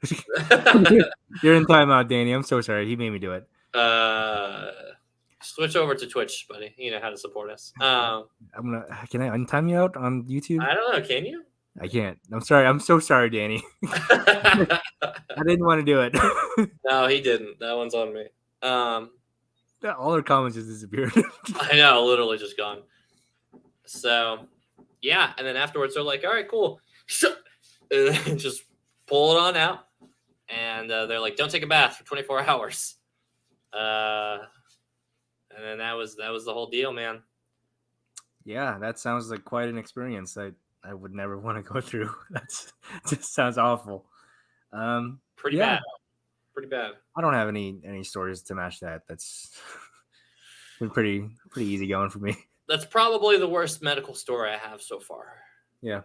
You're in timeout, Danny. I'm so sorry. He made me do it. Switch over to Twitch, buddy. You know how to support us. Can I untime you out on YouTube? I don't know. Can you? I can't. I'm sorry. I'm so sorry, Danny. I didn't want to do it. No, he didn't. That one's on me. All our comments just disappeared. I know, literally just gone. So, yeah, and then afterwards they're like, "All right, cool," and just pull it on out, and they're like, "Don't take a bath for 24 hours." And then that was the whole deal, man. Yeah, that sounds like quite an experience. I would never want to go through. That's just sounds awful. Pretty bad. Pretty bad. I don't have any stories to match that. That's been pretty easy going for me. That's probably the worst medical story I have so far. Yeah.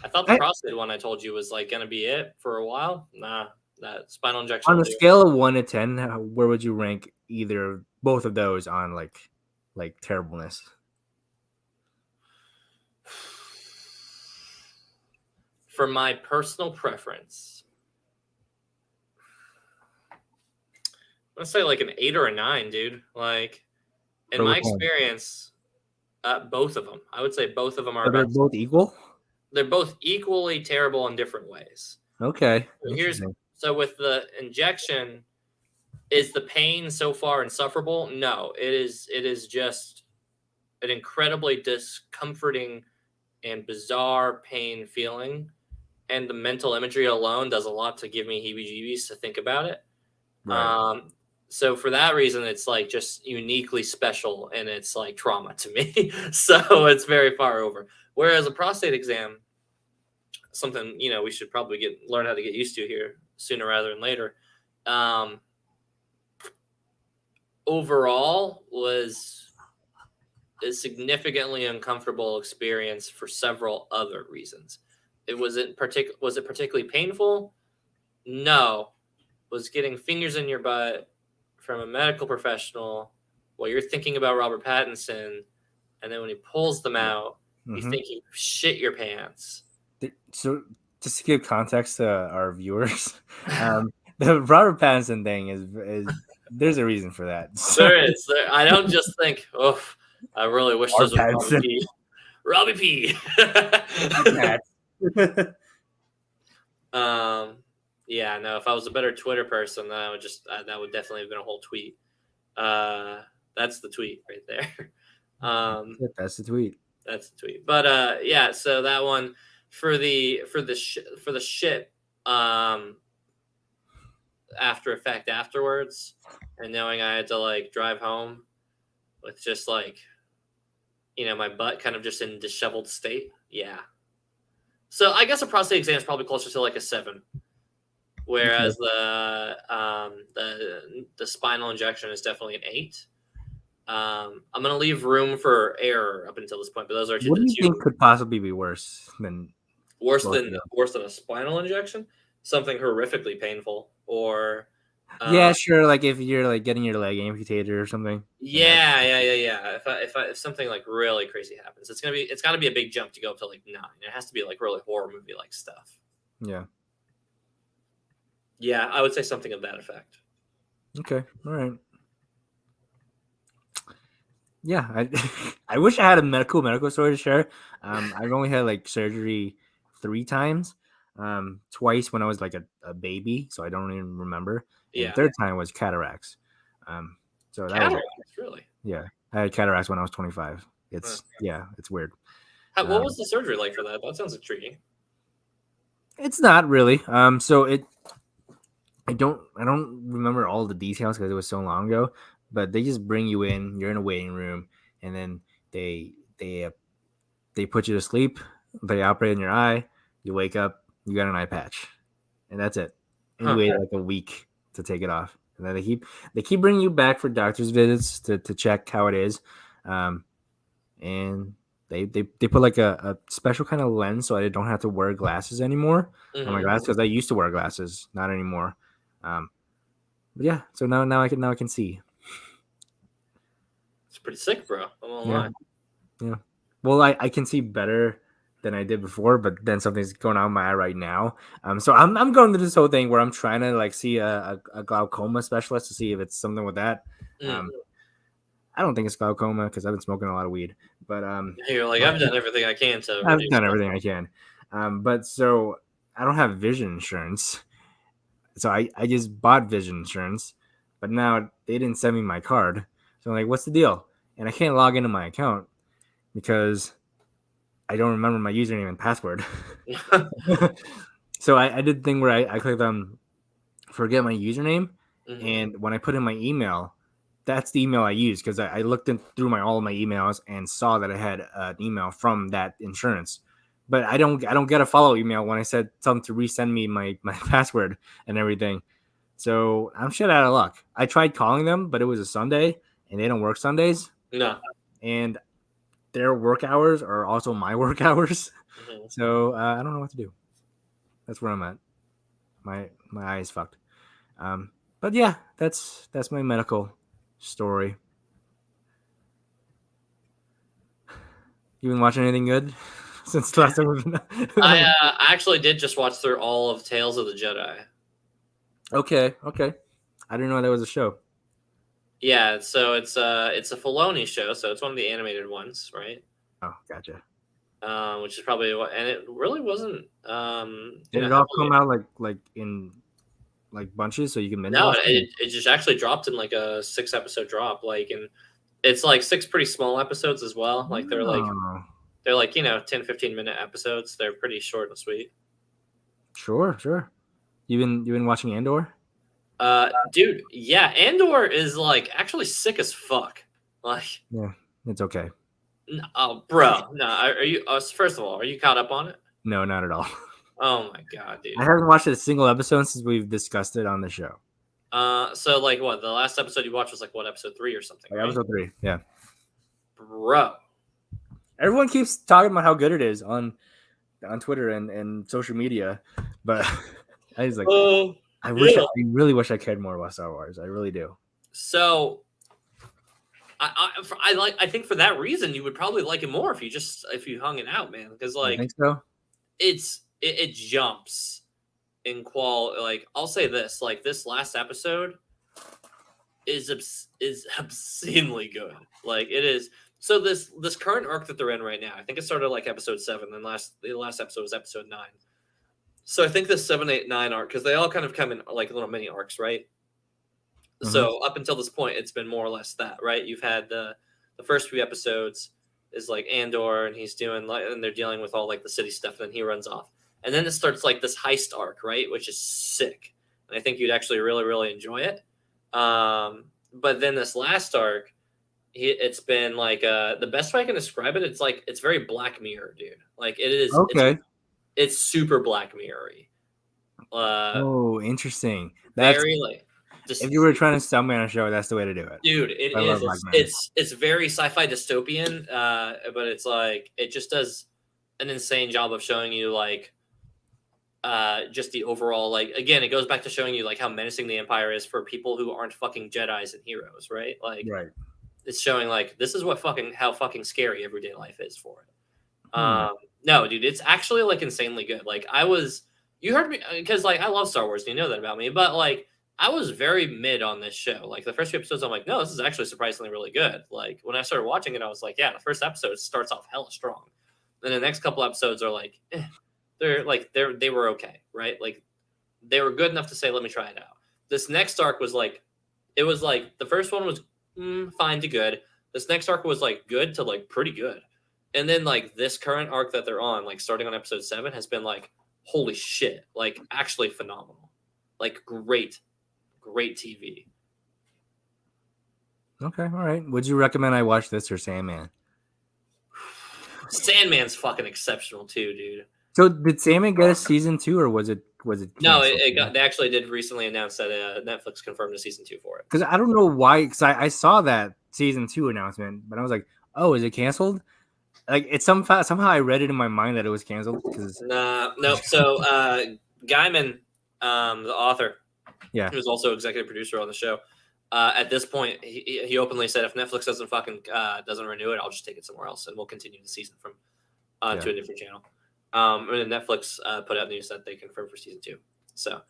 I thought the prostate one I told you was like gonna be it for a while. Nah, that spinal injection. On a scale of 1 to 10, where would you rank both of those on like terribleness? For my personal preference, let's say like an 8 or a 9, dude. Like in my experience, both of them. I would say both of them are. They're both equal. They're both equally terrible in different ways. Okay. So with the injection, is the pain so far insufferable? No, it is just an incredibly discomforting and bizarre pain feeling. And the mental imagery alone does a lot to give me heebie-jeebies to think about it. Right. So for that reason, it's like just uniquely special and it's like trauma to me. So it's very far over. Whereas a prostate exam, something, we should probably learn how to get used to here sooner rather than later. Overall was a significantly uncomfortable experience for several other reasons. Was it particularly painful? No. Was getting fingers in your butt from a medical professional while you're thinking about Robert Pattinson, and then when he pulls them out, you think you shit your pants. So just to give context to our viewers, the Robert Pattinson thing is there's a reason for that. There is. I don't just think, oh, I really wish this was Robbie P. Yeah, no, if I was a better Twitter person, then I would that would definitely have been a whole tweet. That's the tweet right there. That's the tweet. That's the tweet. But yeah, so that one for the shit after effect afterwards, and knowing I had to like drive home with just like my butt kind of just in disheveled state. Yeah. So I guess a prostate exam is probably closer to like a 7, whereas the spinal injection is definitely an 8. I'm gonna leave room for error up until this point, but those are what do you think could possibly be worse than a spinal injection? Something horrifically painful, or yeah, sure. Like if you're like getting your leg amputated or something. Yeah. If something like really crazy happens, it's got to be a big jump to go up to like 9. It has to be like really horror movie like stuff. Yeah. Yeah, I would say something of that effect. Okay. All right. Yeah, I wish I had a medical story to share. I've only had like surgery 3 times. Twice when I was like a baby, so I don't even remember. Yeah. The third time was cataracts. So that cataracts, really? Yeah, I had cataracts when I was 25. It's weird. What was the surgery like for that? That sounds intriguing. It's not really. So I don't remember all the details because it was so long ago. But they just bring you in. You're in a waiting room, and then they put you to sleep. They operate in your eye. You wake up. You got an eye patch, and that's it. And you wait like a week to take it off, and then they keep bringing you back for doctor's visits to check how it is, and they put like a special kind of lens so I don't have to wear glasses anymore on my glasses because I used to wear glasses, not anymore. yeah, so now I can see. It's pretty sick, bro. I'm gonna Yeah. lie. Yeah. Well, I can see better than I did before, but then something's going on in my eye right now. So I'm going through this whole thing where I'm trying to like see a glaucoma specialist to see if it's something with that. Mm. I don't think it's glaucoma because I've been smoking a lot of weed, but You're like, I've done everything I can to I've reduce done that. everything I can. But so I don't have vision insurance, so I just bought vision insurance, but now they didn't send me my card. So I'm like, what's the deal? And I can't log into my account because I don't remember my username and password. So I did the thing where I clicked on forget my username, and when I put in my email, that's the email I used because I looked through all of my emails and saw that I had an email from that insurance. But I don't get a follow email when I said something to resend me my password and everything. So I'm shit out of luck. I tried calling them, but it was a Sunday and they don't work Sundays. No. And their work hours are also my work hours. So I don't know what to do. That's where I'm at. My eye is fucked. But yeah, that's my medical story. You been watching anything good since the last time? I actually did just watch through all of Tales of the Jedi. Okay. I didn't know that was a show. Yeah, so it's a Filoni show, so it's one of the animated ones, right? Oh, gotcha. Which is probably what, and it really wasn't. Did it all come out like in like bunches so you can binge No, watch it just actually dropped in like a 6-episode drop, like, and it's like 6 pretty small episodes as well. Like they're like 10-15 minute episodes. They're pretty short and sweet. Sure. You been watching Andor? Dude, yeah, Andor is like actually sick as fuck. Like, yeah, it's okay. Oh, bro, no, are you? First of all, are you caught up on it? No, not at all. Oh my god, dude! I haven't watched a single episode since we've discussed it on the show. So like what? The last episode you watched was like what, episode 3 or something? Like, right? Episode 3, yeah. Bro, everyone keeps talking about how good it is on Twitter and social media, but I was like, I really wish I cared more about Star Wars. I really do. So, I think for that reason you would probably like it more if you hung it out, man. Because like, I think so. It jumps in quality. Like, I'll say this: like, this last episode is obscenely good. Like, it is. So this current arc that they're in right now, I think it started like episode 7, then the last episode was episode 9. So I think this 7, 8, 9 arc, because they all kind of come in like little mini arcs, right? Mm-hmm. So up until this point, it's been more or less that, right? You've had the first few episodes is like Andor, and he's doing like, and they're dealing with all like the city stuff, and then he runs off, and then it starts like this heist arc, right? Which is sick, and I think you'd actually really, really enjoy it. But then this last arc, it's been like the best way I can describe it. It's like it's very Black Mirror, dude. Like it is. Okay. It's super Black Mirror-y. Oh, interesting. That's very like. If you were trying to sell me on a show, that's the way to do it, dude. It is. It's very sci-fi dystopian, but it's like it just does an insane job of showing you like just the overall, like, again, it goes back to showing you like how menacing the Empire is for people who aren't fucking Jedis and heroes, right? Like, right. It's showing like this is how fucking scary everyday life is for it. No, dude, it's actually like insanely good. Like you heard me because like I love Star Wars, and you know that about me, but like I was very mid on this show. Like the first few episodes, I'm like, no, this is actually surprisingly really good. Like when I started watching it, I was like, yeah, the first episode starts off hella strong. Then the next couple episodes are like, they were okay, right? Like they were good enough to say, let me try it out. This next arc was like, it was like the first one was fine to good. This next arc was like good to like pretty good. And then like this current arc that they're on, like starting on episode 7, has been like, holy shit, like actually phenomenal. Like great TV. Okay, all right. Would you recommend I watch this or Sandman? Sandman's fucking exceptional too, dude. So did Sandman get a season 2 or was it? No, they actually did recently announce that Netflix confirmed a season 2 for it. Because I don't know why. Because I saw that season 2 announcement, but I was like, oh, is it canceled? Like it's somehow I read it in my mind that it was canceled. No. So Gaiman, the author, Yeah. who's also executive producer on the show. At this point, he openly said, if Netflix doesn't renew it, I'll just take it somewhere else, and we'll continue the season from to a different channel. And then Netflix put out news that they confirmed for season 2. So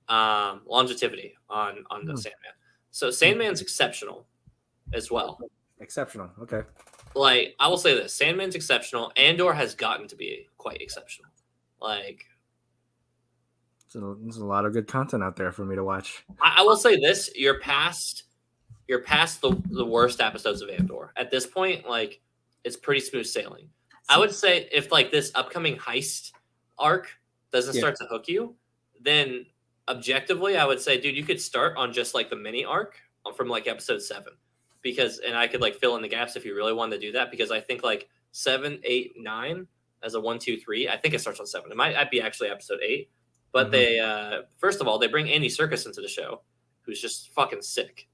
longevity on the Sandman. So Sandman's exceptional as well. Exceptional. Okay. Like, I will say this: Sandman's exceptional. Andor has gotten to be quite exceptional. Like, there's a lot of good content out there for me to watch. I will say this: you're past the worst episodes of Andor. At this point, like, it's pretty smooth sailing. I would say if like this upcoming heist arc doesn't start to hook you, then objectively, I would say, dude, you could start on just like the mini arc from like episode 7, and I could like fill in the gaps if you really wanted to do that, because I think like 7, 8, 9 as a 1, 2, 3. I think it starts on 7. It might be actually episode 8, but they first of all they bring Andy Serkis into the show, who's just fucking sick.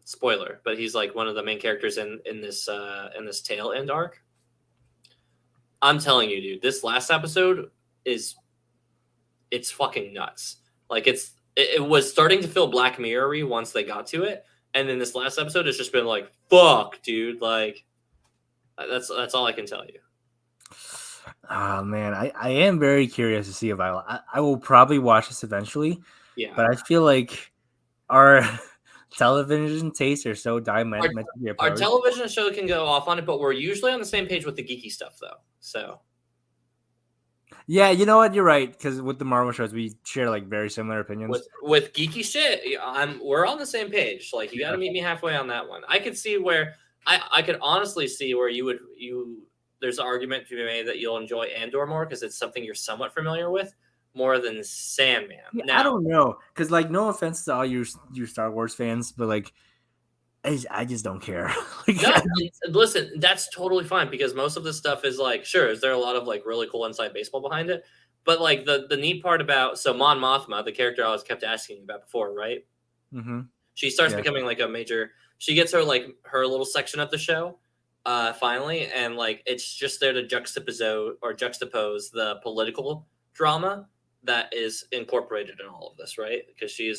Spoiler, but he's like one of the main characters in this tail end arc. I'm telling you, dude, this last episode it's fucking nuts. Like it was starting to feel Black Mirror-y once they got to it, and then this last episode has just been like, fuck, dude. Like that's all I can tell you. Oh man, I am very curious to see if I will probably watch this eventually. Yeah, but I feel like our television tastes are so diametrically opposed. Our television show can go off on it, but we're usually on the same page with the geeky stuff, though. So, yeah, you know what? You're right, because with the Marvel shows, we share like very similar opinions. With geeky shit, we're on the same page. Like, you got to meet me halfway on that one. I could see where I could honestly see where there's an argument to be made that you'll enjoy Andor more because it's something you're somewhat familiar with, more than Sandman. Yeah, now, I don't know, because like, no offense to all you Star Wars fans, but like, I just don't care. Like, no, listen, that's totally fine, because most of this stuff is like, sure, is there a lot of like really cool inside baseball behind it, but like the neat part about Mon Mothma, the character I was kept asking about before, right? Mm-hmm. She starts becoming like a major. She gets her little section of the show, finally, and like it's just there to juxtapose the political drama that is incorporated in all of this, right? Because she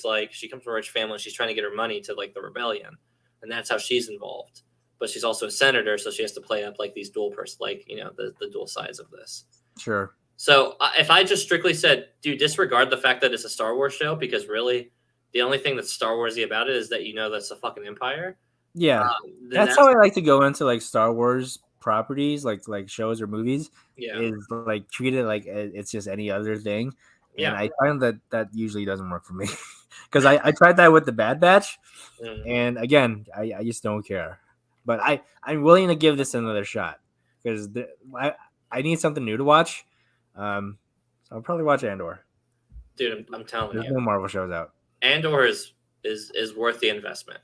comes from a rich family, and she's trying to get her money to like the rebellion, and that's how she's involved. But she's also a senator, so she has to play up like these dual the dual sides of this. Sure. So if I just strictly said, dude, disregard the fact that it's a Star Wars show, because really the only thing that's Star Warsy about it is that that's a fucking empire. Yeah, that's how I like to go into like Star Wars properties, like shows or movies. Yeah, is like treat it like it's just any other thing. Yeah, and I find that usually doesn't work for me, because I tried that with the Bad Batch, and again, I just don't care. But I'm willing to give this another shot, because I need something new to watch. So I'll probably watch Andor. Dude, I'm telling you, there's no Marvel shows out. Andor is worth the investment.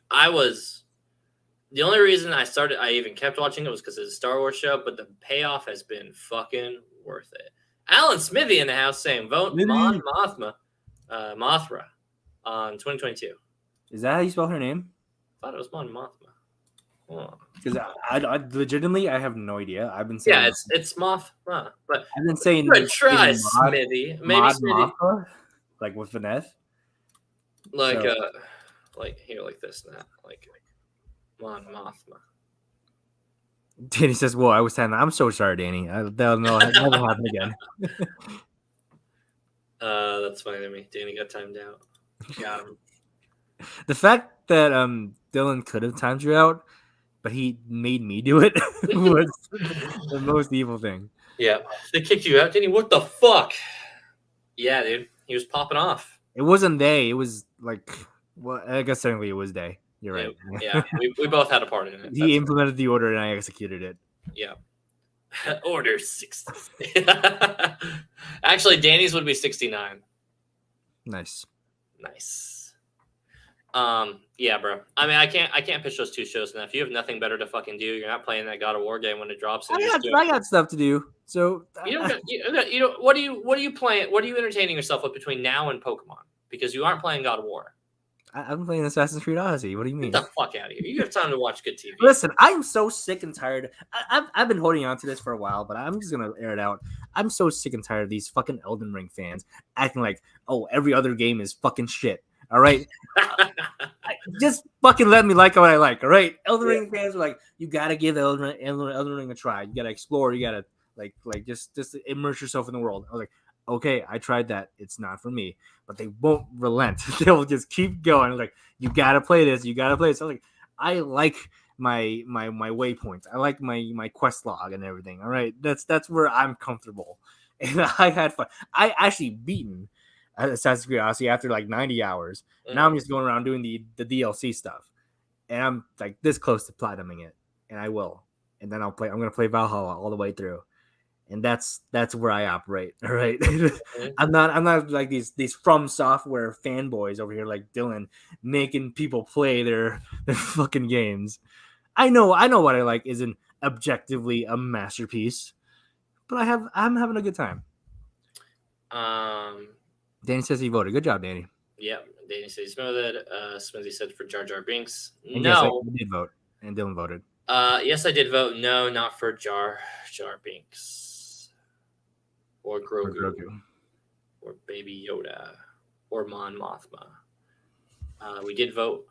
The only reason I even kept watching it was because it's a Star Wars show, but the payoff has been fucking worth it. Alan Smithy in the house saying vote Mon Mothma, Mothra on 2022. Is that how you spell her name? I thought it was Mon Mothma. Because I legitimately I have no idea. I've been saying it's Mothma, but I've been saying good try, Smithy. Maybe Smithy, Mothma, like with finesse. Like here, like this, now, like Mon Mothma. Danny says, "Well, I was saying, I'm so sorry, Danny. That'll never happen again." That's funny to me. Danny got timed out. Got him. The fact that Dylan could have timed you out, but he made me do it was the most evil thing. Yeah, they kicked you out, Danny. What the fuck? Yeah, dude, he was popping off. It wasn't they. It was like, well, I guess technically it was they. You're right. Yeah, we both had a part in it. He implemented the order and I executed it. Yeah. Order 60. Actually, Danny's would be 69. Nice. Yeah, bro. I mean, I can't pitch those two shows enough. You have nothing better to fucking do. You're not playing that God of War game when it drops. I got stuff to do. So what are you playing? What are you entertaining yourself with between now and Pokemon? Because you aren't playing God of War. I'm playing Assassin's Creed Odyssey. What do you mean? Get the fuck out of here. You have time to watch good TV. Listen, I'm so sick and tired. I've been holding on to this for a while, but I'm just gonna air it out. I'm so sick and tired of these fucking Elden Ring fans acting like, oh, every other game is fucking shit. All right, just fucking let me like what I like. All right, Elden Ring fans are like, you gotta give Elden Ring a try. You gotta explore. You gotta like just immerse yourself in the world. I was like, okay, I tried that. It's not for me. But they won't relent. They'll just keep going. Like, you gotta play this. You gotta play this. So like, I like my waypoints. I like my quest log and everything. All right, that's where I'm comfortable. And I had fun. I actually beaten Assassin's Creed Odyssey after like 90 hours. Now I'm just going around doing the DLC stuff, and I'm like this close to platinuming it, and I will. And then I'm gonna play Valhalla all the way through. And that's where I operate. All right. I'm not like these From Software fanboys over here like Dylan making people play their fucking games. I know what I like isn't objectively a masterpiece, but I'm having a good time. Danny says he voted. Good job, Danny. Yep. Danny said he's voted. Smithy said for Jar Jar Binks. And No. yes, I did vote. And Dylan voted. Yes, I did vote. No, not for Jar Binks. Or Grogu. Or Baby Yoda. Or Mon Mothma. We did vote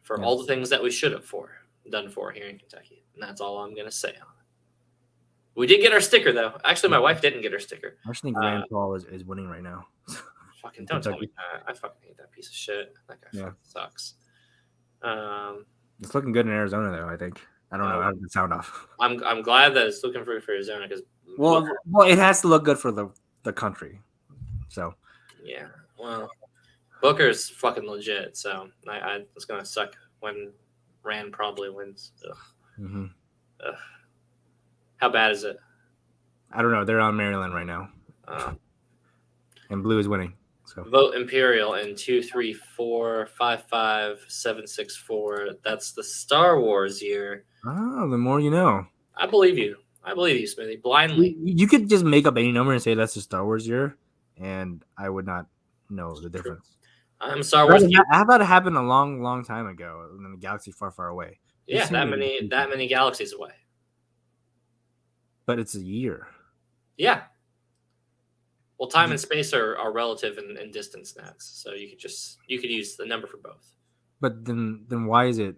for all the things that we should have done for here in Kentucky. And that's all I'm going to say on it. We did get our sticker, though. Actually, my wife didn't get her sticker. I just think Rand Paul is winning right now. Fucking don't tell me that. I fucking hate that piece of shit. That guy fucking sucks. It's looking good in Arizona, though, I think. I don't know how to sound off. I'm glad that it's looking for Arizona because well, it has to look good for the country. So yeah, well, Booker's fucking legit. So it's gonna suck when Rand probably wins. Ugh. Mm-hmm. Ugh. How bad is it? I don't know. They're on Maryland right now, and Blue is winning. So vote Imperial in 2, 3, 4, 5, 5, 7, 6, 4. That's the Star Wars year. Oh, the more you know. I believe you. I believe you, Smithy. Blindly. You could just make up any number and say that's the Star Wars year, and I would not know the difference. I'm Star Wars. How about it happened a long, long time ago in a galaxy far, far away? Yeah, that many galaxies away. But it's a year. Yeah. Well, time and space are relative in distance nats, so you could use the number for both. But then why is it?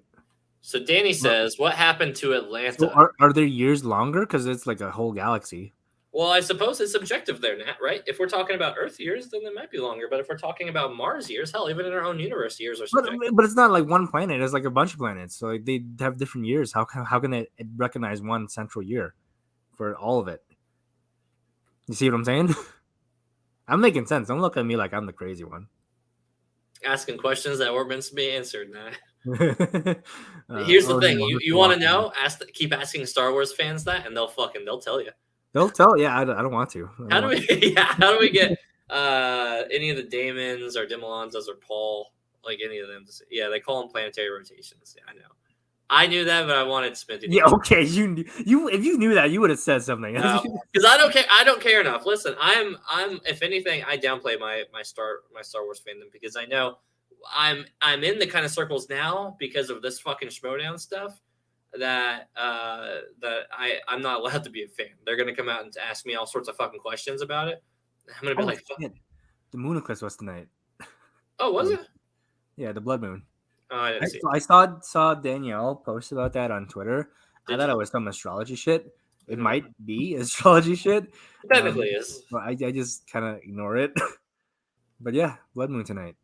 So Danny says, what happened to Atlanta? So are there years longer? Because it's like a whole galaxy. Well, I suppose it's subjective there, Nat, right? If we're talking about Earth years, then they might be longer. But if we're talking about Mars years, hell, even in our own universe, years are subjective. But it's not like one planet. It's like a bunch of planets. So like they have different years. How can it recognize one central year for all of it? You see what I'm saying? I'm making sense. Don't look at me like I'm the crazy one. Asking questions that weren't meant to be answered, Nat. Here's the thing. You want to know? Keep asking Star Wars fans that, and they'll tell you. They'll tell. Yeah, I don't want to. How do we get any of the Damons or Dimolonzas or Paul, like any of them? Yeah, they call them planetary rotations. Yeah, I know. I knew that, but I wanted Smithy. Yeah, okay. If you knew that, you would have said something. Because I don't care. I don't care enough. Listen, I'm. If anything, I downplay my Star Wars fandom because I know I'm in the kind of circles now because of this fucking Schmodown stuff that I'm not allowed to be a fan. They're gonna come out and ask me all sorts of fucking questions about it. I'm gonna be like, shit. The moon eclipse was tonight. Oh, was it? Yeah, the blood moon. Oh, I didn't see it. I saw Danielle post about that on Twitter. I thought it was some astrology shit. It might be astrology shit. It technically is. But I just kind of ignore it. But yeah, blood moon tonight.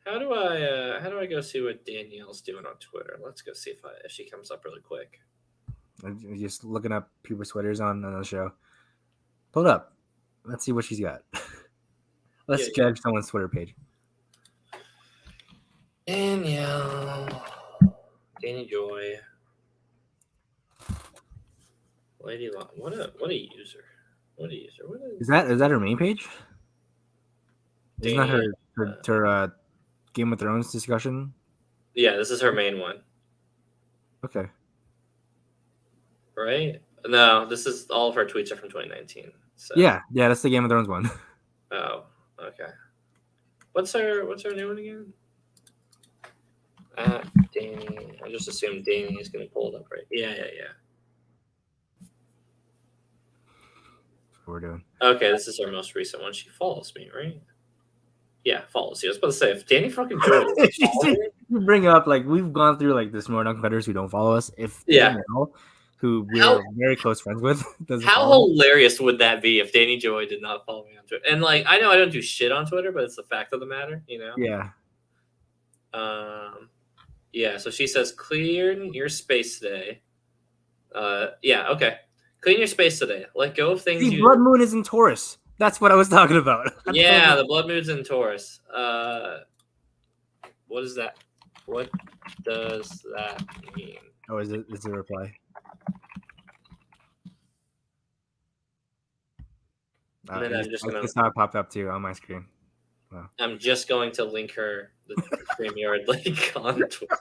How do I go see what Danielle's doing on Twitter? Let's go see if she comes up really quick. I'm just looking up people's Twitters on the show. Pull it up. Let's see what she's got. Let's judge someone's Twitter page. Danielle, Danny Joy, Lady Long. What a user! Is that her main page? Danny, Isn't that her Game of Thrones discussion? Yeah, this is her main one. Okay. Right? No, this is all of her tweets are from 2019. So. Yeah, that's the Game of Thrones one. Oh, okay. What's her new one again? Danny. I just assumed Danny is going to pull it up, right? Yeah. That's what we're doing. Okay, this is our most recent one. She follows me, right? Yeah, follows you. I was about to say, if Danny fucking Joy You bring up like we've gone through like the smart competitors who don't follow us. If Yeah. Danielle, who we're very close friends with, doesn't how follow us, hilarious would that be if Danny Joy did not follow me on Twitter? And like, I know I don't do shit on Twitter, but it's the fact of the matter, you know? yeah. Yeah, so she says, clear your space today. Yeah, okay. Clean your space today. Let go of things The blood moon is in Taurus. That's what I was talking about. Yeah, the blood moon's in Taurus. What is that? What does that mean? Oh, is it a reply? And then I'm just gonna. It's not popped up too on my screen. Wow. I'm just going to link her the StreamYard link on Twitter.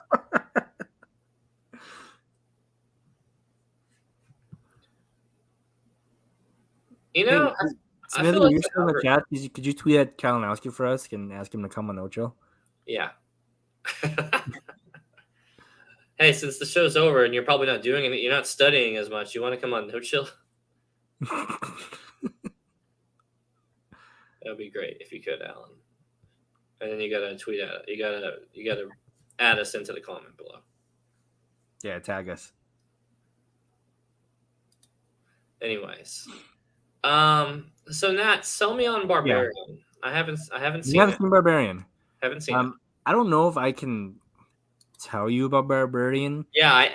You know, hey, I feel like you're still in the chat. Could you tweet at Kalinowski for us and ask him to come on Ocho? Yeah. Hey, since the show's over and you're probably not doing it, you're not studying as much. You want to come on No Chill? That would be great if you could, Alan. And then you gotta tweet at it. You gotta add us into the comment below. Yeah, tag us. Anyways, so Nat, sell me on Barbarian. Yeah. I haven't seen. You haven't seen Barbarian? Haven't seen it. I don't know if I can tell you about Barbarian. Yeah, I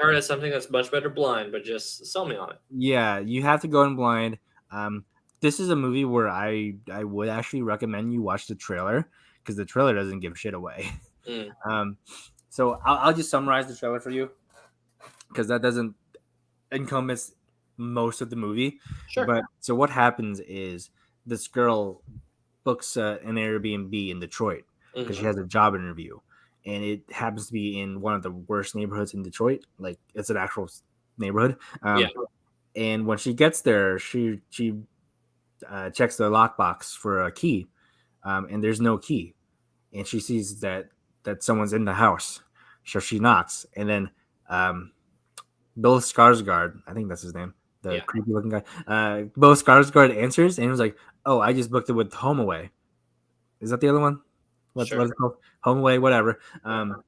heard it's something that's much better blind, but just sell me on it. Yeah, you have to go in blind. This is a movie where I would actually recommend you watch the trailer because the trailer doesn't give shit away. So I'll just summarize the trailer for you because that doesn't encompass most of the movie. Sure. But so what happens is this girl books an Airbnb in Detroit because she has a job interview, and it happens to be in one of the worst neighborhoods in Detroit. Like it's an actual neighborhood. And when she gets there, she checks the lockbox for a key, and there's no key, and she sees that someone's in the house, so she knocks, and then Bill Skarsgård, I think that's his name, the creepy looking guy. Bill Skarsgård answers, and he was like, "Oh, I just booked it with HomeAway." Is that the other one? What's it called? HomeAway, whatever. And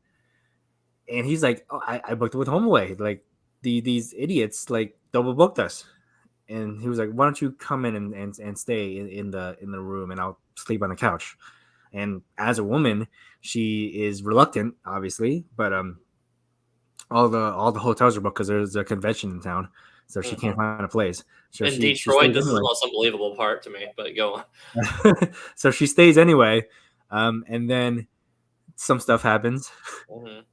he's like, "Oh, I booked it with HomeAway. Like these idiots like double booked us." And he was like, "Why don't you come in and stay in the room, and I'll sleep on the couch." And as a woman, she is reluctant, obviously, but all the hotels are booked because there's a convention in town, so she can't find a place. So in Detroit, this is the most unbelievable part to me. But go on. So she stays anyway, and then some stuff happens,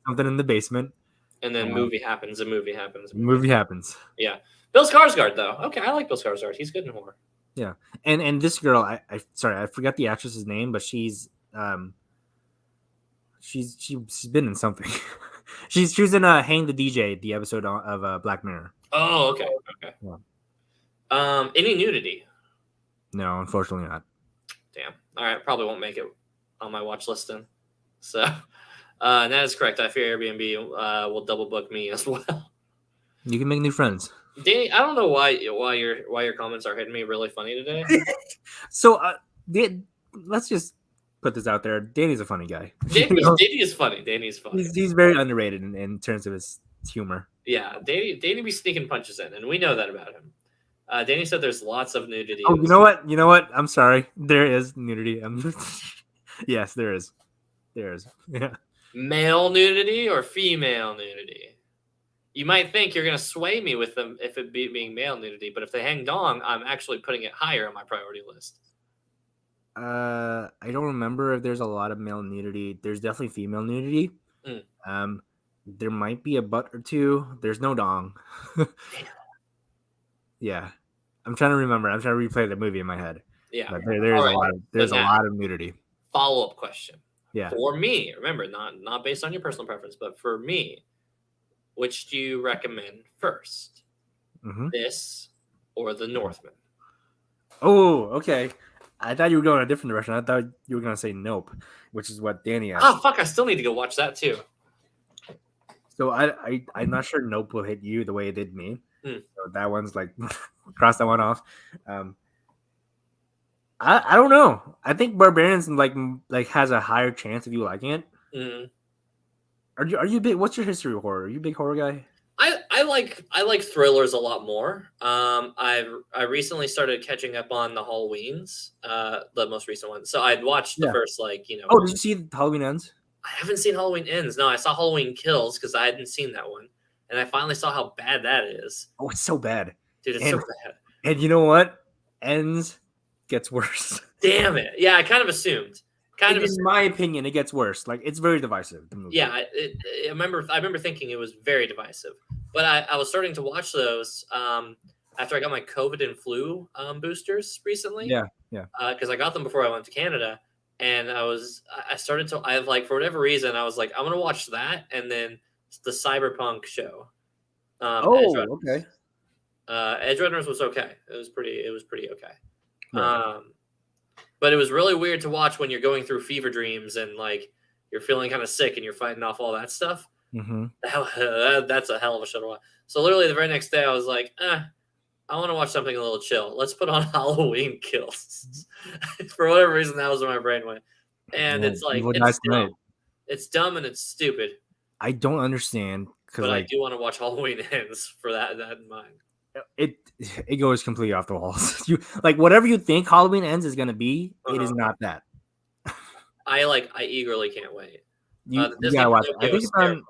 something in the basement, and then movie happens. Movie happens. Yeah. Bill Skarsgård, though. Okay, I like Bill Skarsgård. He's good in horror. Yeah, and this girl, I forgot the actress's name, but she's been in something. she was in Hang the DJ, the episode of Black Mirror. Oh, okay. Yeah. Any nudity? No, unfortunately not. Damn. All right, probably won't make it on my watch list then. So that is correct. I fear Airbnb will double book me as well. You can make new friends. Danny, I don't know why your comments are hitting me really funny today. So let's just put this out there. Danny's a funny guy. Danny is funny. He's very underrated in terms of his humor. Yeah, Danny be sneaking punches in, and we know that about him. Danny said there's lots of nudity. Oh, you know what? I'm sorry. There is nudity. Yes, there is. Yeah. Male nudity or female nudity? You might think you're going to sway me with them if it being male nudity, but if they hang dong, I'm actually putting it higher on my priority list. I don't remember if there's a lot of male nudity. There's definitely female nudity. There might be a butt or two. There's no dong. Yeah. I'm trying to remember. I'm trying to replay the movie in my head. Yeah. But there's a lot of nudity. Follow-up question. Yeah. For me, remember, not based on your personal preference, but for me, which do you recommend first? This or The Northman? Oh, okay. I thought you were going a different direction. I thought you were going to say Nope, which is what Danny asked. Oh fuck! I still need to go watch that too. So I'm not sure Nope will hit you the way it did me. Hmm. So that one's like cross that one off. I don't know. I think Barbarians like has a higher chance of you liking it. Mm. Are you big? What's your history with horror? Are you a big horror guy? I like thrillers a lot more. I recently started catching up on the Halloweens, the most recent one. So I'd watched the first Oh, did you see Halloween Ends? I haven't seen Halloween Ends. No, I saw Halloween Kills because I hadn't seen that one, and I finally saw how bad that is. Oh, it's so bad, dude. It's so bad. And you know what? Ends gets worse. Damn it! Yeah, I kind of assumed. In my opinion, it gets worse. Like it's very divisive. The movie. Yeah, I remember thinking it was very divisive, but I was starting to watch those after I got my COVID and flu boosters recently. Yeah. Because I got them before I went to Canada, and I started to for whatever reason I was like I'm gonna watch that and then the Cyberpunk show. Okay. Edge Runners was okay. It was pretty okay. Right. But it was really weird to watch when you're going through fever dreams and like you're feeling kind of sick and you're fighting off all that stuff. Mm-hmm. That's a hell of a show to watch. So literally the very next day I was like, I want to watch something a little chill. Let's put on Halloween Kills. For whatever reason, that was where my brain went. And it's like it's dumb and it's stupid. I don't understand but I do want to watch Halloween Ends for that in mind. It goes completely off the walls. You like whatever you think Halloween Ends is gonna be, it is not that. I eagerly can't wait. You gotta watch it. I think it's on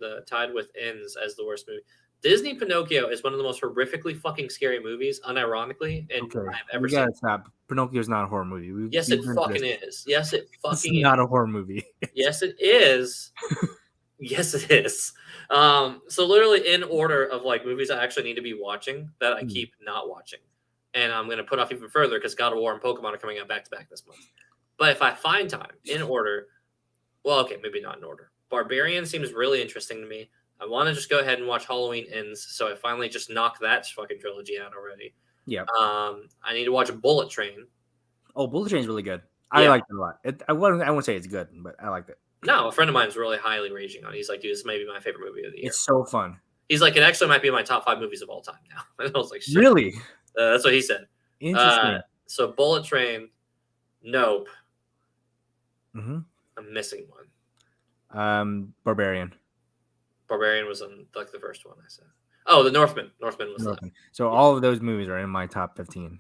the tied with Ends as the worst movie. Disney Pinocchio is one of the most horrifically fucking scary movies, unironically, and I've ever seen. Stop. Pinocchio's not a horror movie. Yes, it fucking is. Yes, it fucking is. Not a horror movie. Yes, it is. Yes, it is. So literally in order of like movies I actually need to be watching that I keep not watching. And I'm going to put off even further because God of War and Pokemon are coming out back to back this month. But if I find time in order, well, okay, maybe not in order. Barbarian seems really interesting to me. I want to just go ahead and watch Halloween Ends. So I finally just knocked that fucking trilogy out already. Yeah. I need to watch Bullet Train. Oh, Bullet Train's really good. I liked it a lot. I wouldn't say it's good, but I liked it. No, a friend of mine is really highly raging on it. He's like, dude, this may be my favorite movie of the year. It's so fun. He's like, it actually might be my top 5 movies of all time now. And I was like, shit. Really? That's what he said. Interesting. So Bullet Train, Nope. Mm-hmm. I'm missing one. Barbarian. Barbarian was on like the first one I said. Oh, the Northman. Northman was that. So all of those movies are in my top 15.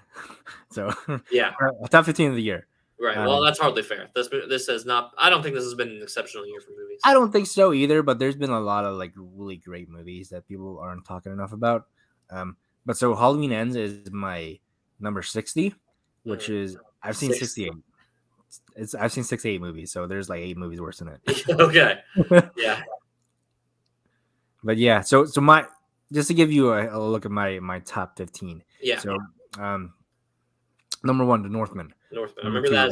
So yeah, top 15 of the year. Right. Well, that's hardly fair. This has not. I don't think this has been an exceptional year for movies. I don't think so either. But there's been a lot of like really great movies that people aren't talking enough about. But so Halloween Ends is my number 60, which is I've seen 68. I've seen 68 movies, so there's like 8 movies worse than it. Okay. Yeah. But yeah, so my just to give you a look at my top 15. Yeah. So number 1, The Northman. Northman. I remember that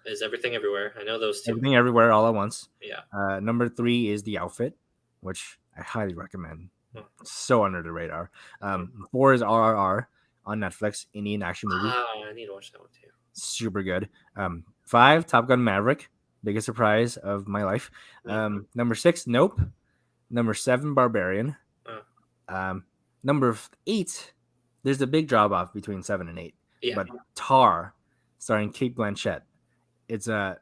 is Everything Everywhere. I know those two. Everything Everywhere All at Once. Yeah. Number 3 is The Outfit, which I highly recommend. So under the radar. 4 is RRR on Netflix, Indian action movie. I need to watch that one too. Super good. 5, Top Gun Maverick, biggest surprise of my life. Number 6, Nope. Number 7, Barbarian. Number 8, there's a big drop off between 7 and 8. Yeah. But Tar, starring Cate Blanchett. It's about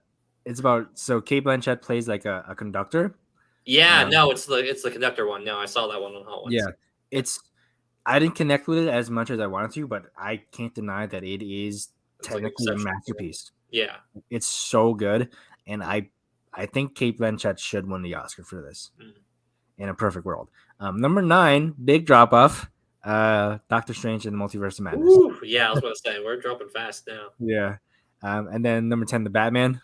Cate Blanchett plays like a conductor. Yeah, no, it's the conductor one. No, I saw that one on Hot Ones. Yeah, I didn't connect with it as much as I wanted to, but I can't deny that it is technically a masterpiece. Yeah, it's so good, and I think Cate Blanchett should win the Oscar for this. In a perfect world. Number 9, big drop off. Doctor Strange and the Multiverse of Madness. Ooh, yeah, I was going to say we're dropping fast now. Yeah, and then number 10, The Batman,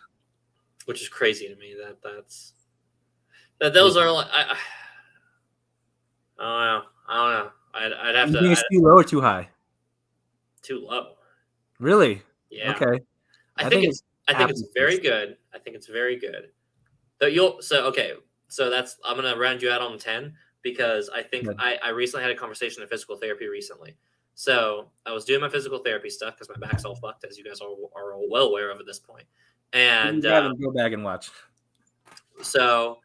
which is crazy to me. Those are like I don't know. I'd have to. You think it's too low or too high? Too low. Really? Yeah. Okay. I think it's very good. I think it's very good. So that's I'm gonna round you out on 10 because I think I recently had a conversation in physical therapy recently So I was doing my physical therapy stuff because my back's all fucked, as you guys are well aware of at this point. And go back and watch. so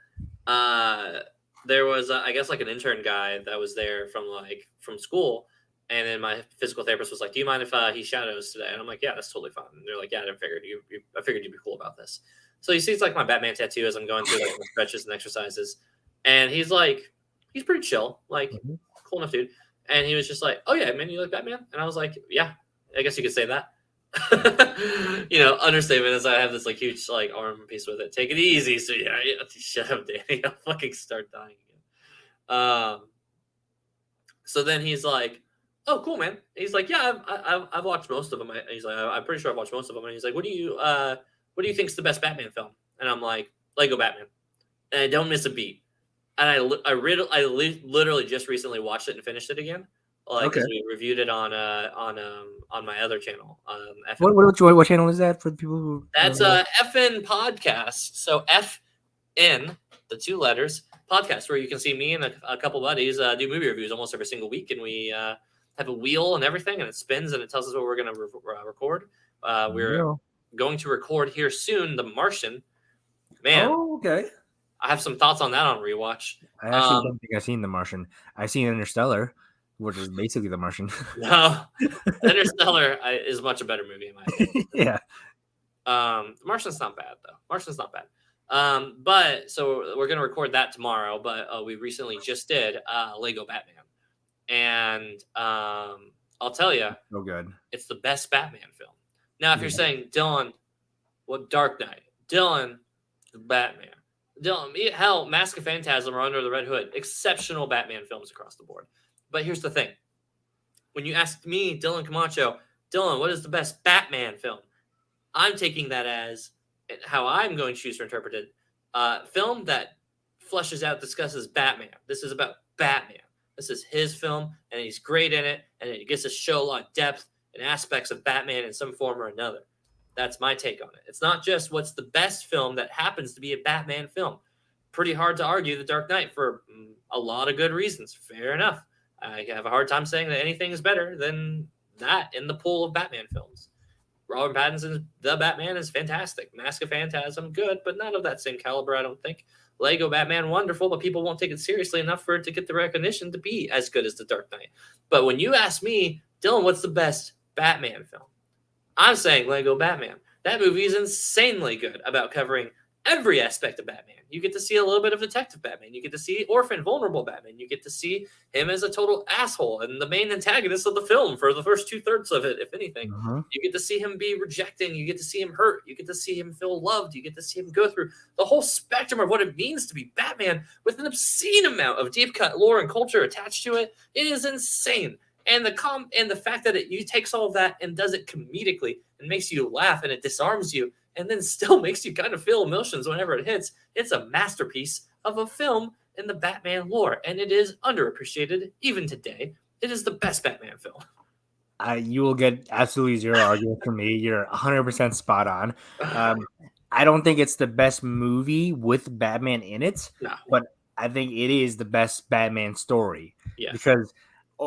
there was, I guess, like an intern guy that was there from school. And then my physical therapist was like, "Do you mind if he shadows today?" And I'm like, "Yeah, that's totally fine." And they're like, "Yeah, I figured you'd be cool about this." So he sees like my Batman tattoo as I'm going through like the stretches and exercises, and he's pretty chill, like cool enough dude. And he was just like, "Oh yeah, man, you like Batman?" And I was like, "Yeah, I guess you could say that." Understatement is I have this like huge like arm piece with it. Take it easy. So yeah, shut up, Danny. I'll fucking start dying again. So then he's like, "Oh, cool, man." He's like, "Yeah, I've watched most of them." He's like, "I'm pretty sure I've watched most of them." And he's like, "What do you think's the best Batman film?" And I'm like, "Lego Batman." And I don't miss a beat. And I literally just recently watched it and finished it again. Like, because we reviewed it on my other channel. What channel is that for the people who? That's FN podcast. So FN, the 2 letters, podcast, where you can see me and a couple buddies do movie reviews almost every single week, and we have a wheel and everything, and it spins and it tells us what we're going to record. We're going to record here soon, The Martian. Man, oh, okay. I have some thoughts on that on rewatch. I actually don't think I've seen The Martian. I've seen Interstellar, which is basically The Martian. No, Interstellar is much a better movie in my opinion. Yeah. The Martian's not bad though. Martian's not bad. But so we're gonna record that tomorrow. But we recently just did Lego Batman, and I'll tell you, so good. It's the best Batman film. Now, if you're saying, Dylan, what Dark Knight? Dylan, the Batman. Dylan, hell, Mask of Phantasm or Under the Red Hood, exceptional Batman films across the board. But here's the thing: when you ask me, Dylan Camacho, Dylan, what is the best Batman film? I'm taking that as how I'm going to choose to interpret it. Film that fleshes out, discusses Batman. This is about Batman. This is his film, and he's great in it, and it gets to show a lot of depth and aspects of Batman in some form or another. That's my take on it. It's not just what's the best film that happens to be a Batman film. Pretty hard to argue The Dark Knight for a lot of good reasons. Fair enough. I have a hard time saying that anything is better than that in the pool of Batman films. Robert Pattinson's The Batman is fantastic. Mask of Phantasm, good, but not of that same caliber, I don't think. Lego Batman, wonderful, but people won't take it seriously enough for it to get the recognition to be as good as The Dark Knight. But when you ask me, Dylan, what's the best Batman film? I'm saying Lego Batman. That movie is insanely good about covering every aspect of Batman. You get to see a little bit of Detective Batman. You get to see orphan, vulnerable Batman. You get to see him as a total asshole and the main antagonist of the film for the first 2/3 of it, if anything. You get to see him be rejecting. You get to see him hurt. You get to see him feel loved. You get to see him go through the whole spectrum of what it means to be Batman with an obscene amount of deep cut lore and culture attached to it. It is insane. And the fact that it takes all of that and does it comedically and makes you laugh and it disarms you and then still makes you kind of feel emotions whenever it hits. It's a masterpiece of a film in the Batman lore, and it is underappreciated even today. It is the best Batman film. You will get absolutely zero argument from me. You're 100% spot on. I don't think it's the best movie with Batman in it, but I think it is the best Batman story. Yeah. Because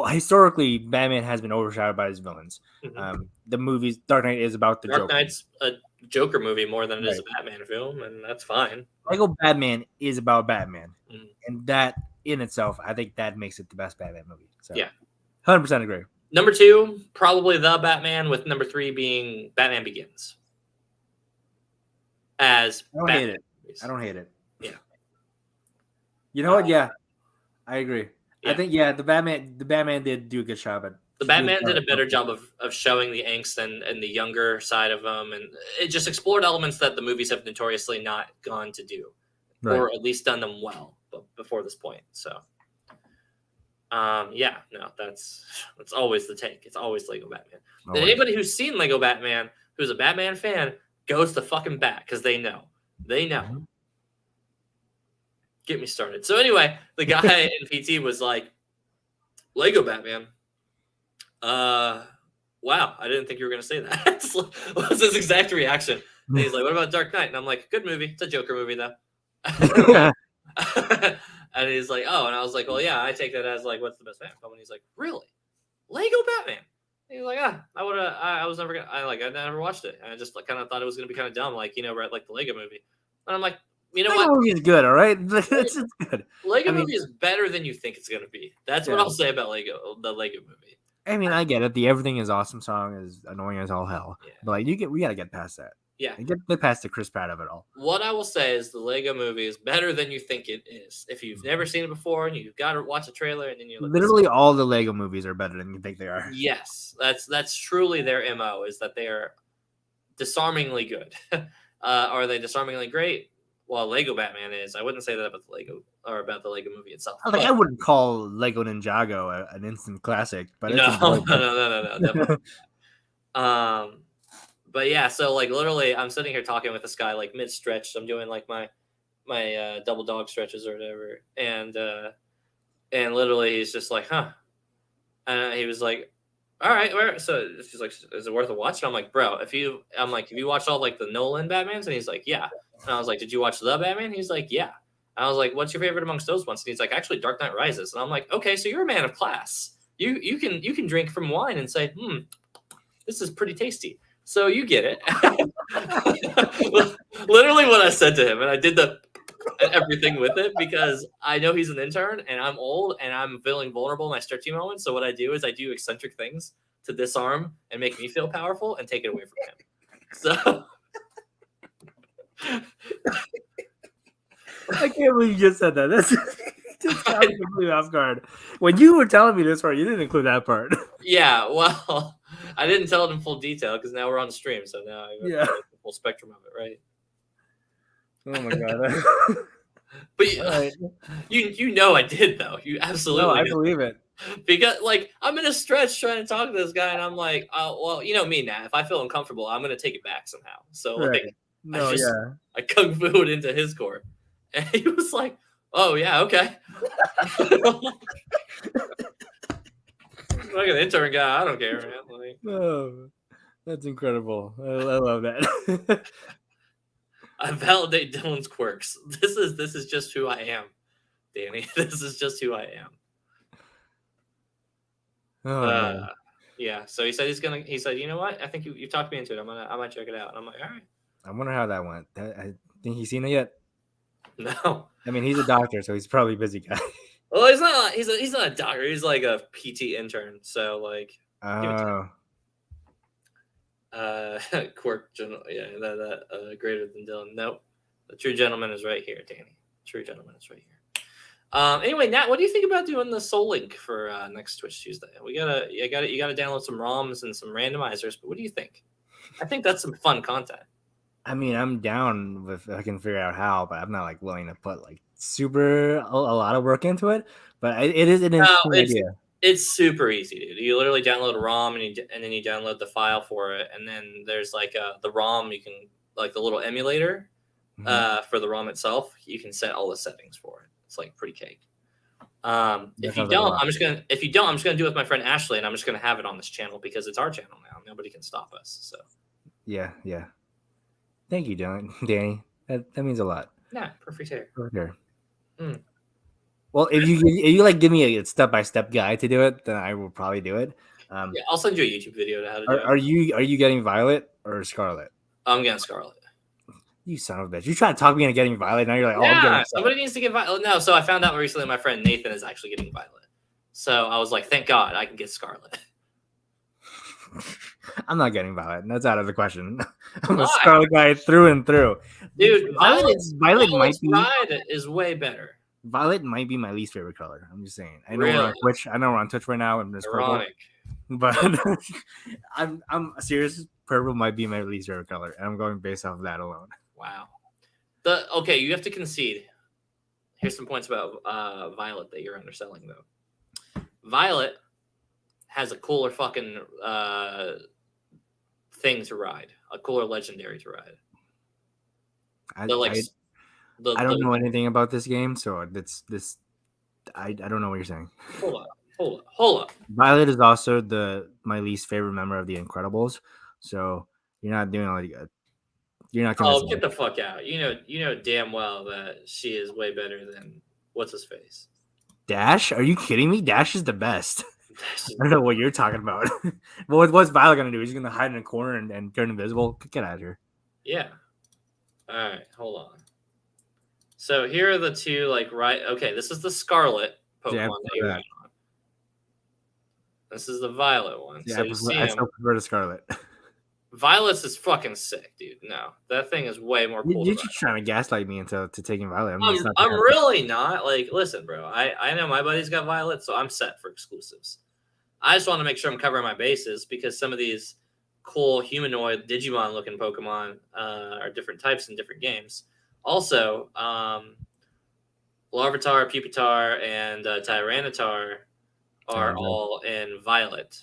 historically, Batman has been overshadowed by his villains. The movies, Dark Knight is about the Joker. Dark Knight's a Joker movie more than it is a Batman film, and that's fine. Lego Batman is about Batman. And that in itself, I think that makes it the best Batman movie. So, yeah. 100% agree. Number 2, probably The Batman, with number 3 being Batman Begins. I don't hate it. I don't hate it. Yeah. You know what? Yeah, I agree. Yeah. I think the Batman did do a good job at. The Batman did a better job of showing the angst and the younger side of them, and it just explored elements that the movies have notoriously not gone to do, or at least done them well before this point. So, that's always the take. It's always Lego Batman. And anybody who's seen Lego Batman, who's a Batman fan, goes to fucking bat because they know. Get me started. So anyway, the guy in PT was like, Lego Batman. Wow, I didn't think you were going to say that. Was his exact reaction. And he's like, what about Dark Knight? And I'm like, good movie. It's a Joker movie, though. And he's like, oh. And I was like, well, yeah, I take that as like, what's the best Batman film? And he's like, really? Lego Batman. He's like, I never watched it. And I just like kind of thought it was gonna be kind of dumb, like right, like the Lego movie. And I'm like, you know Lego what? movie is good, all right. It's good. Lego I mean- movie is better than you think it's gonna be. That's what Yeah. I'll say about the Lego movie. I mean, I get it. The Everything Is Awesome song is annoying as all hell. Yeah. But like, we gotta get past that. Yeah. Get past the Chris Pratt of it all. What I will say is the Lego movie is better than you think it is. If you've never seen it before and you've got to watch a trailer and then you're like, Literally all the Lego movies are better than you think they are. yes, that's truly their MO, is that they are disarmingly good. Are they disarmingly great? Well, Lego Batman is. I wouldn't say that about the Lego movie itself. I wouldn't call Lego Ninjago an instant classic, but it's no, enjoyable. no, definitely. But yeah, so like literally, I'm sitting here talking with this guy like mid stretch. I'm doing like my double dog stretches or whatever, and literally he's just like, huh, and he was like, all right, where? So she's like, is it worth a watch? And I'm like, bro, have you watched all like the Nolan Batmans? And he's like, yeah. And I was like, did you watch the Batman? He's like, yeah. And I was like, what's your favorite amongst those ones? And he's like, actually, Dark Knight Rises. And I'm like, okay, so you're a man of class. You can drink from wine and say, this is pretty tasty. So you get it. Literally what I said to him, and I did everything with it because I know he's an intern and I'm old and I'm feeling vulnerable in my stretchy moments. So what I do is I do eccentric things to disarm and make me feel powerful and take it away from him. So I can't believe you just said that. That's just got me completely off guard. When you were telling me this part, you didn't include that part. yeah, well, I didn't tell it in full detail because now we're on the stream, so now I got the full spectrum of it, right? Oh my god! But you know I did though. You absolutely. No, I believe it. Because like I'm in a stretch trying to talk to this guy, and I'm like, oh well, you know me now. If I feel uncomfortable, I'm gonna take it back somehow. So like, I kung fu'd into his court, and he was like, "Oh yeah, okay." Like an intern guy, I don't care, man. Like, oh, that's incredible. I love that. I validate Dylan's quirks. This is just who I am, Danny. This is just who I am. Oh, yeah. So he said he said, you know what? I think you talked me into it. I might check it out. And I'm like, all right. I wonder how that went. I think he's seen it yet. No. I mean, he's a doctor, so he's probably a busy guy. Well, he's not. He's not a doctor. He's like a PT intern. So like. Oh. Quirk, that greater than Dylan. Nope. The true gentleman is right here, Danny. True gentleman is right here. Anyway, Nat, what do you think about doing the Soul Link for next Twitch Tuesday? You gotta download some ROMs and some randomizers. But what do you think? I think that's some fun content. I mean, I'm down if I can figure out how, but I'm not like willing to put like a lot of work into it. But it is an interesting idea. It's super easy, dude. You literally download a ROM and then you download the file for it, and then there's like the ROM. You can like the little emulator for the ROM itself. You can set all the settings for it. It's like pretty cake. If you don't, I'm just gonna do it with my friend Ashley, and I'm just gonna have it on this channel because it's our channel now. Nobody can stop us. So yeah. Thank you, Danny. That means a lot. Yeah, perfect hair. Well, if you like give me a step-by-step guide to do it, then I will probably do it. Yeah, I'll send you a YouTube video to how to do it. Are you getting Violet or Scarlet? I'm getting Scarlet. You son of a bitch! You trying to talk me into getting Violet? Now you're like, yeah, I'm getting somebody needs to get Violet. No, so I found out recently my friend Nathan is actually getting Violet. So I was like, thank God I can get Scarlet. I'm not getting Violet. That's out of the question. I'm a Scarlet guy through and through. Dude, Violet might be Ride is way better. Violet might be my least favorite color. I'm just saying. I know really? we're on Twitch. I know we're on Twitch right now. I'm just ironic. But I'm serious. Purple might be my least favorite color, and I'm going based off of that alone. Wow. Okay, you have to concede. Here's some points about Violet that you're underselling, though. Violet has a cooler fucking thing to ride, a cooler legendary to ride. I don't know anything about this game, so I don't know what you're saying. Hold up. Violet is also my least favorite member of the Incredibles, so you're not doing like you're not. Oh, get the fuck out! You know damn well that she is way better than what's his face. Dash? Are you kidding me? Dash is the best. I don't know what you're talking about. What's Violet gonna do? He's gonna hide in a corner and turn invisible. Get out of here. Yeah. All right, hold on. So here are the two, okay, this is the Scarlet Pokemon Yeah, that you ran on. This is the Violet one. Yeah, so you see I him. still prefer the Scarlet. Violet's is fucking sick, dude. No, that thing is way more cool. You're just trying to gaslight me into taking Violet. I'm really not. Like, listen, bro. I know my buddy's got Violet, so I'm set for exclusives. I just want to make sure I'm covering my bases because some of these cool humanoid Digimon-looking Pokemon are different types in different games. Also, Larvitar, Pupitar, and Tyranitar are all in Violet.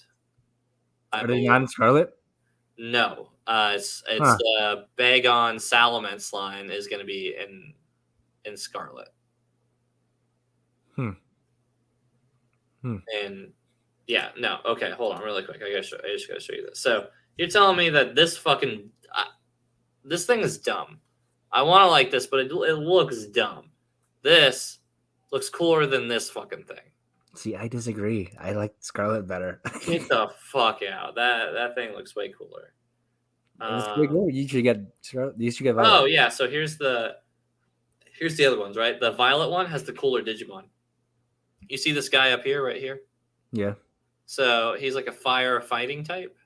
Are they not in Scarlet? No. It's the Bagon Salamence line is going to be in Scarlet. And yeah, no. Okay, hold on really quick. I just got to show you this. So you're telling me that this fucking this thing is dumb. I want to like this, but it looks dumb. This looks cooler than this fucking thing. See, I disagree. I like Scarlet better. Get the fuck out. That thing looks way cooler. You should get Violet. Oh yeah, so here's the other ones, right? The Violet one has the cooler Digimon. You see this guy up here, right here? Yeah. So he's like a fire fighting type.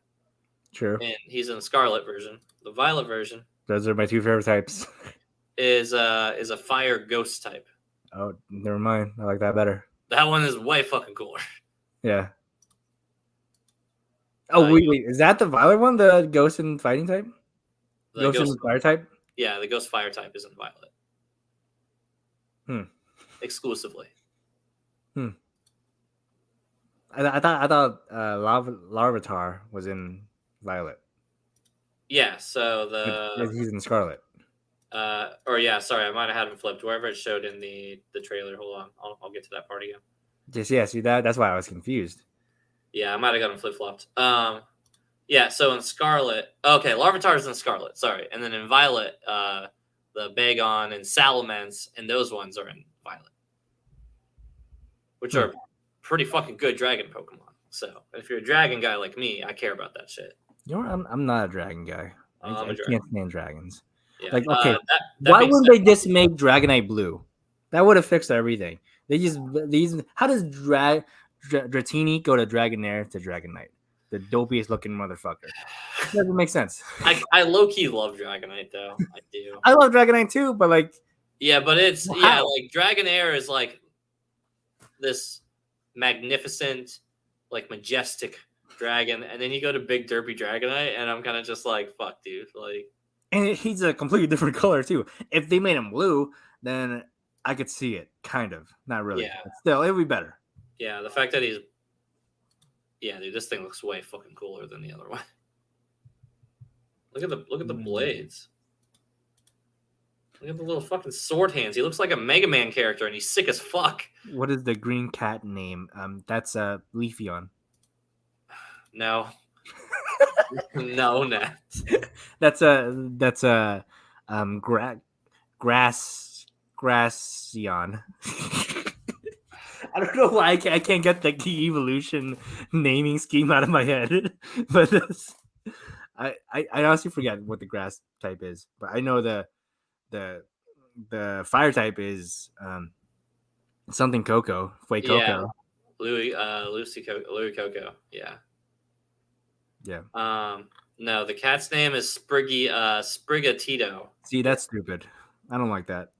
True. And he's in the Scarlet version. The Violet version. Those are my two favorite types. Is a fire ghost type. Oh, never mind. I like that better. That one is way fucking cooler. Yeah. Oh, wait. Is that the Violet one? The ghost and fighting type? Ghost and fire type? Yeah, the ghost fire type is in Violet. Exclusively. I thought Larvitar was in Violet. Yeah, so he's in Scarlet. Sorry, I might have had him flipped. Wherever it showed in the trailer. Hold on, I'll get to that part again. Yeah. See that's why I was confused. Yeah, I might have got him flip flopped. Yeah. So in Scarlet, okay, Larvitar's in Scarlet. Sorry, and then in Violet, the Bagon and Salamence and those ones are in Violet, which are pretty fucking good dragon Pokemon. So if you're a dragon guy like me, I care about that shit. You know, I'm not a dragon guy. I can't stand dragons. Yeah. Like, okay, why wouldn't they just make Dragonite blue? That would have fixed everything. How does Dratini go to Dragonair to Dragonite? The dopiest looking motherfucker. That doesn't make sense. I low key love Dragonite though. I do. I love Dragonite too, but like. Yeah, but it's like Dragonair is like this magnificent, like majestic dragon, and then you go to big derpy Dragonite, and I'm kind of just like, fuck, dude, like. And he's a completely different color too. If they made him blue, then I could see it, kind of, not really. Yeah. But still, it would be better. Yeah, the fact that he's. Yeah, dude, this thing looks way fucking cooler than the other one. Look at the blades. Look at the little fucking sword hands. He looks like a Mega Man character, and he's sick as fuck. What is the green cat name? That's Leafeon. No. No, Nat. That's Gracian. I don't know why I can't get the evolution naming scheme out of my head, but I honestly forget what the grass type is, but I know the fire type is something Coco, Fuecoco. Yeah. Louis Coco. Yeah. Yeah. No, the cat's name is Sprigatito. See, that's stupid. I don't like that.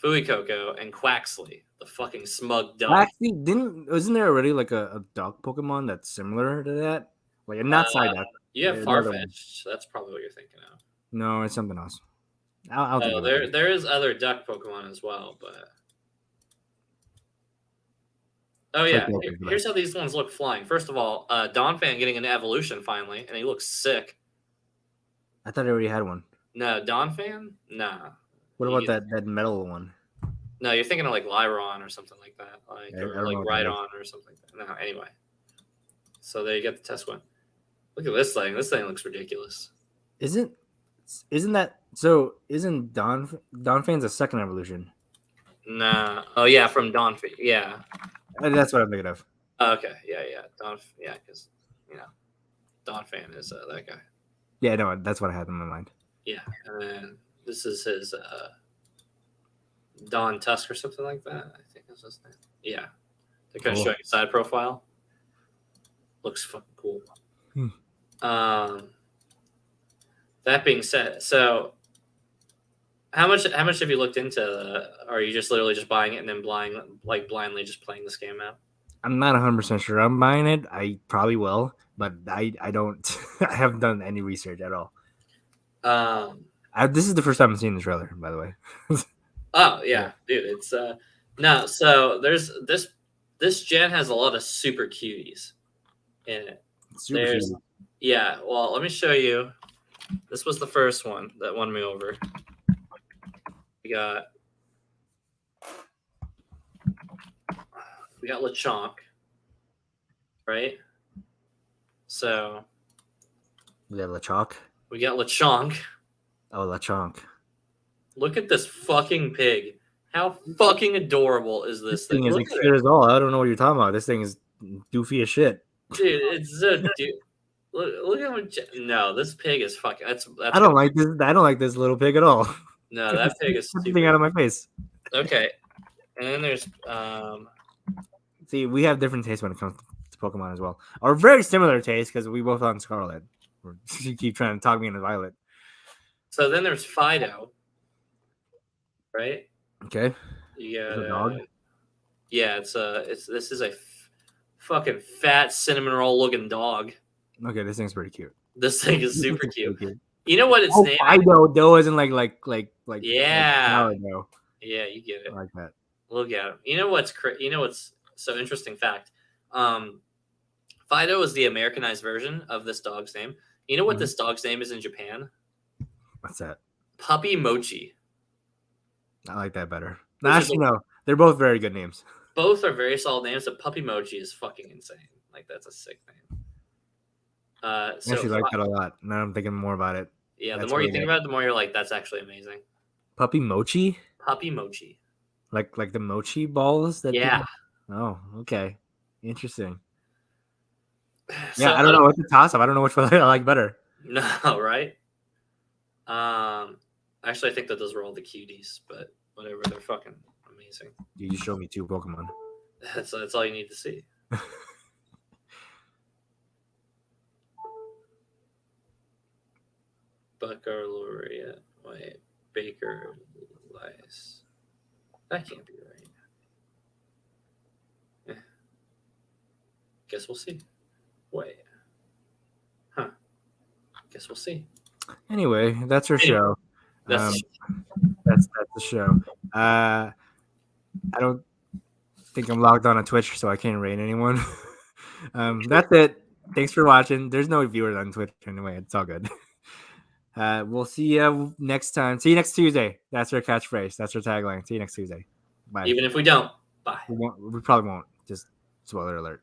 Fuecoco and Quaxley, the fucking smug dog. Actually, isn't there already like a dog Pokemon that's similar to that? Like not Psyduck. You have Farfetch'd. That's probably what you're thinking of. No, it's something else. I'll there is other duck Pokemon as well, but yeah, here's how these ones look flying. First of all, Donphan getting an evolution finally, and he looks sick. I thought I already had one. No, Donphan? Nah. What about that metal one? No, you're thinking of like Lyron or something like that, or like Rhydon or something like that. No, anyway. So there you get the test one. Look at this thing. This thing looks ridiculous. Isn't Donphan's a second evolution? Nah. Oh yeah, from Donphan. Yeah. That's what I'm thinking of. Okay, yeah. Don, yeah, because Don Fan is that guy. Yeah, no, that's what I had in my mind. Yeah, and then this is his Don Tusk or something like that. I think that's his name. Yeah, they're kind of Cool. showing his side profile. Looks fucking cool. That being said, so how much have you looked into? Or are you just literally just buying it and then blindly just playing this game out? I'm not 100% sure I'm buying it. I probably will, but I don't. I haven't done any research at all. This is the first time I'm seeing the trailer, by the way. Oh yeah, dude, it's no. So there's this gen has a lot of super cuties in it. Super cute. Yeah, well, let me show you. This was the first one that won me over. We got LeChonk, right? So We got LeChonk. we got LeChonk. Oh, LeChonk. Look at this fucking pig. How fucking adorable is this thing? Thing is Look at cute it. as all. I don't know what you're talking about. This thing is doofy as shit. Dude, it's so dude. Look at what. No, this pig is fucking. That's I don't like this. I don't like this little pig at all. No, that pig is Get the thing out of my face. Okay, and then there's See, we have different tastes when it comes to Pokemon as well, or very similar tastes because we both on Scarlet. You keep trying to talk me into Violet. So then there's Fido, right? Okay. You got a dog. Yeah, this is a fucking fat cinnamon roll looking dog. Okay, this thing's pretty cute. This thing is super cute. You know what its name? Fido, though, isn't like yeah. No. Yeah, you get it. I like that. Look at him. You know what's so interesting fact? Fido is the Americanized version of this dog's name. You know what this dog's name is in Japan? What's that? Puppy Mochi. I like that better. Actually, no. They're both very good names. Both are very solid names, but Puppy Mochi is fucking insane. Like, that's a sick name. I actually like that a lot. Now I'm thinking more about it. Yeah, the more you think about it, the more you're like, that's actually amazing. Puppy Mochi? Puppy Mochi. Like the mochi balls? Yeah. Oh, okay. Interesting. So, yeah, I don't know. It's a toss-up. I don't know which one I like better. No, right? Actually, I think that those were all the cuties, but whatever. They're fucking amazing. You showed me 2 Pokemon. That's all you need to see. Baccalaureate. Wait. Baker Lice. That can't be right. Yeah. Guess we'll see. Wait. Huh. Guess we'll see. Anyway, that's our show. That's the show. I don't think I'm logged on Twitch, so I can't rate anyone. That's it. Thanks for watching. There's no viewers on Twitch anyway. It's all good. We'll see you next time. See you next Tuesday. That's our catchphrase. That's our tagline. See you next Tuesday. Bye. Even if we don't, bye. We probably won't. Just spoiler alert.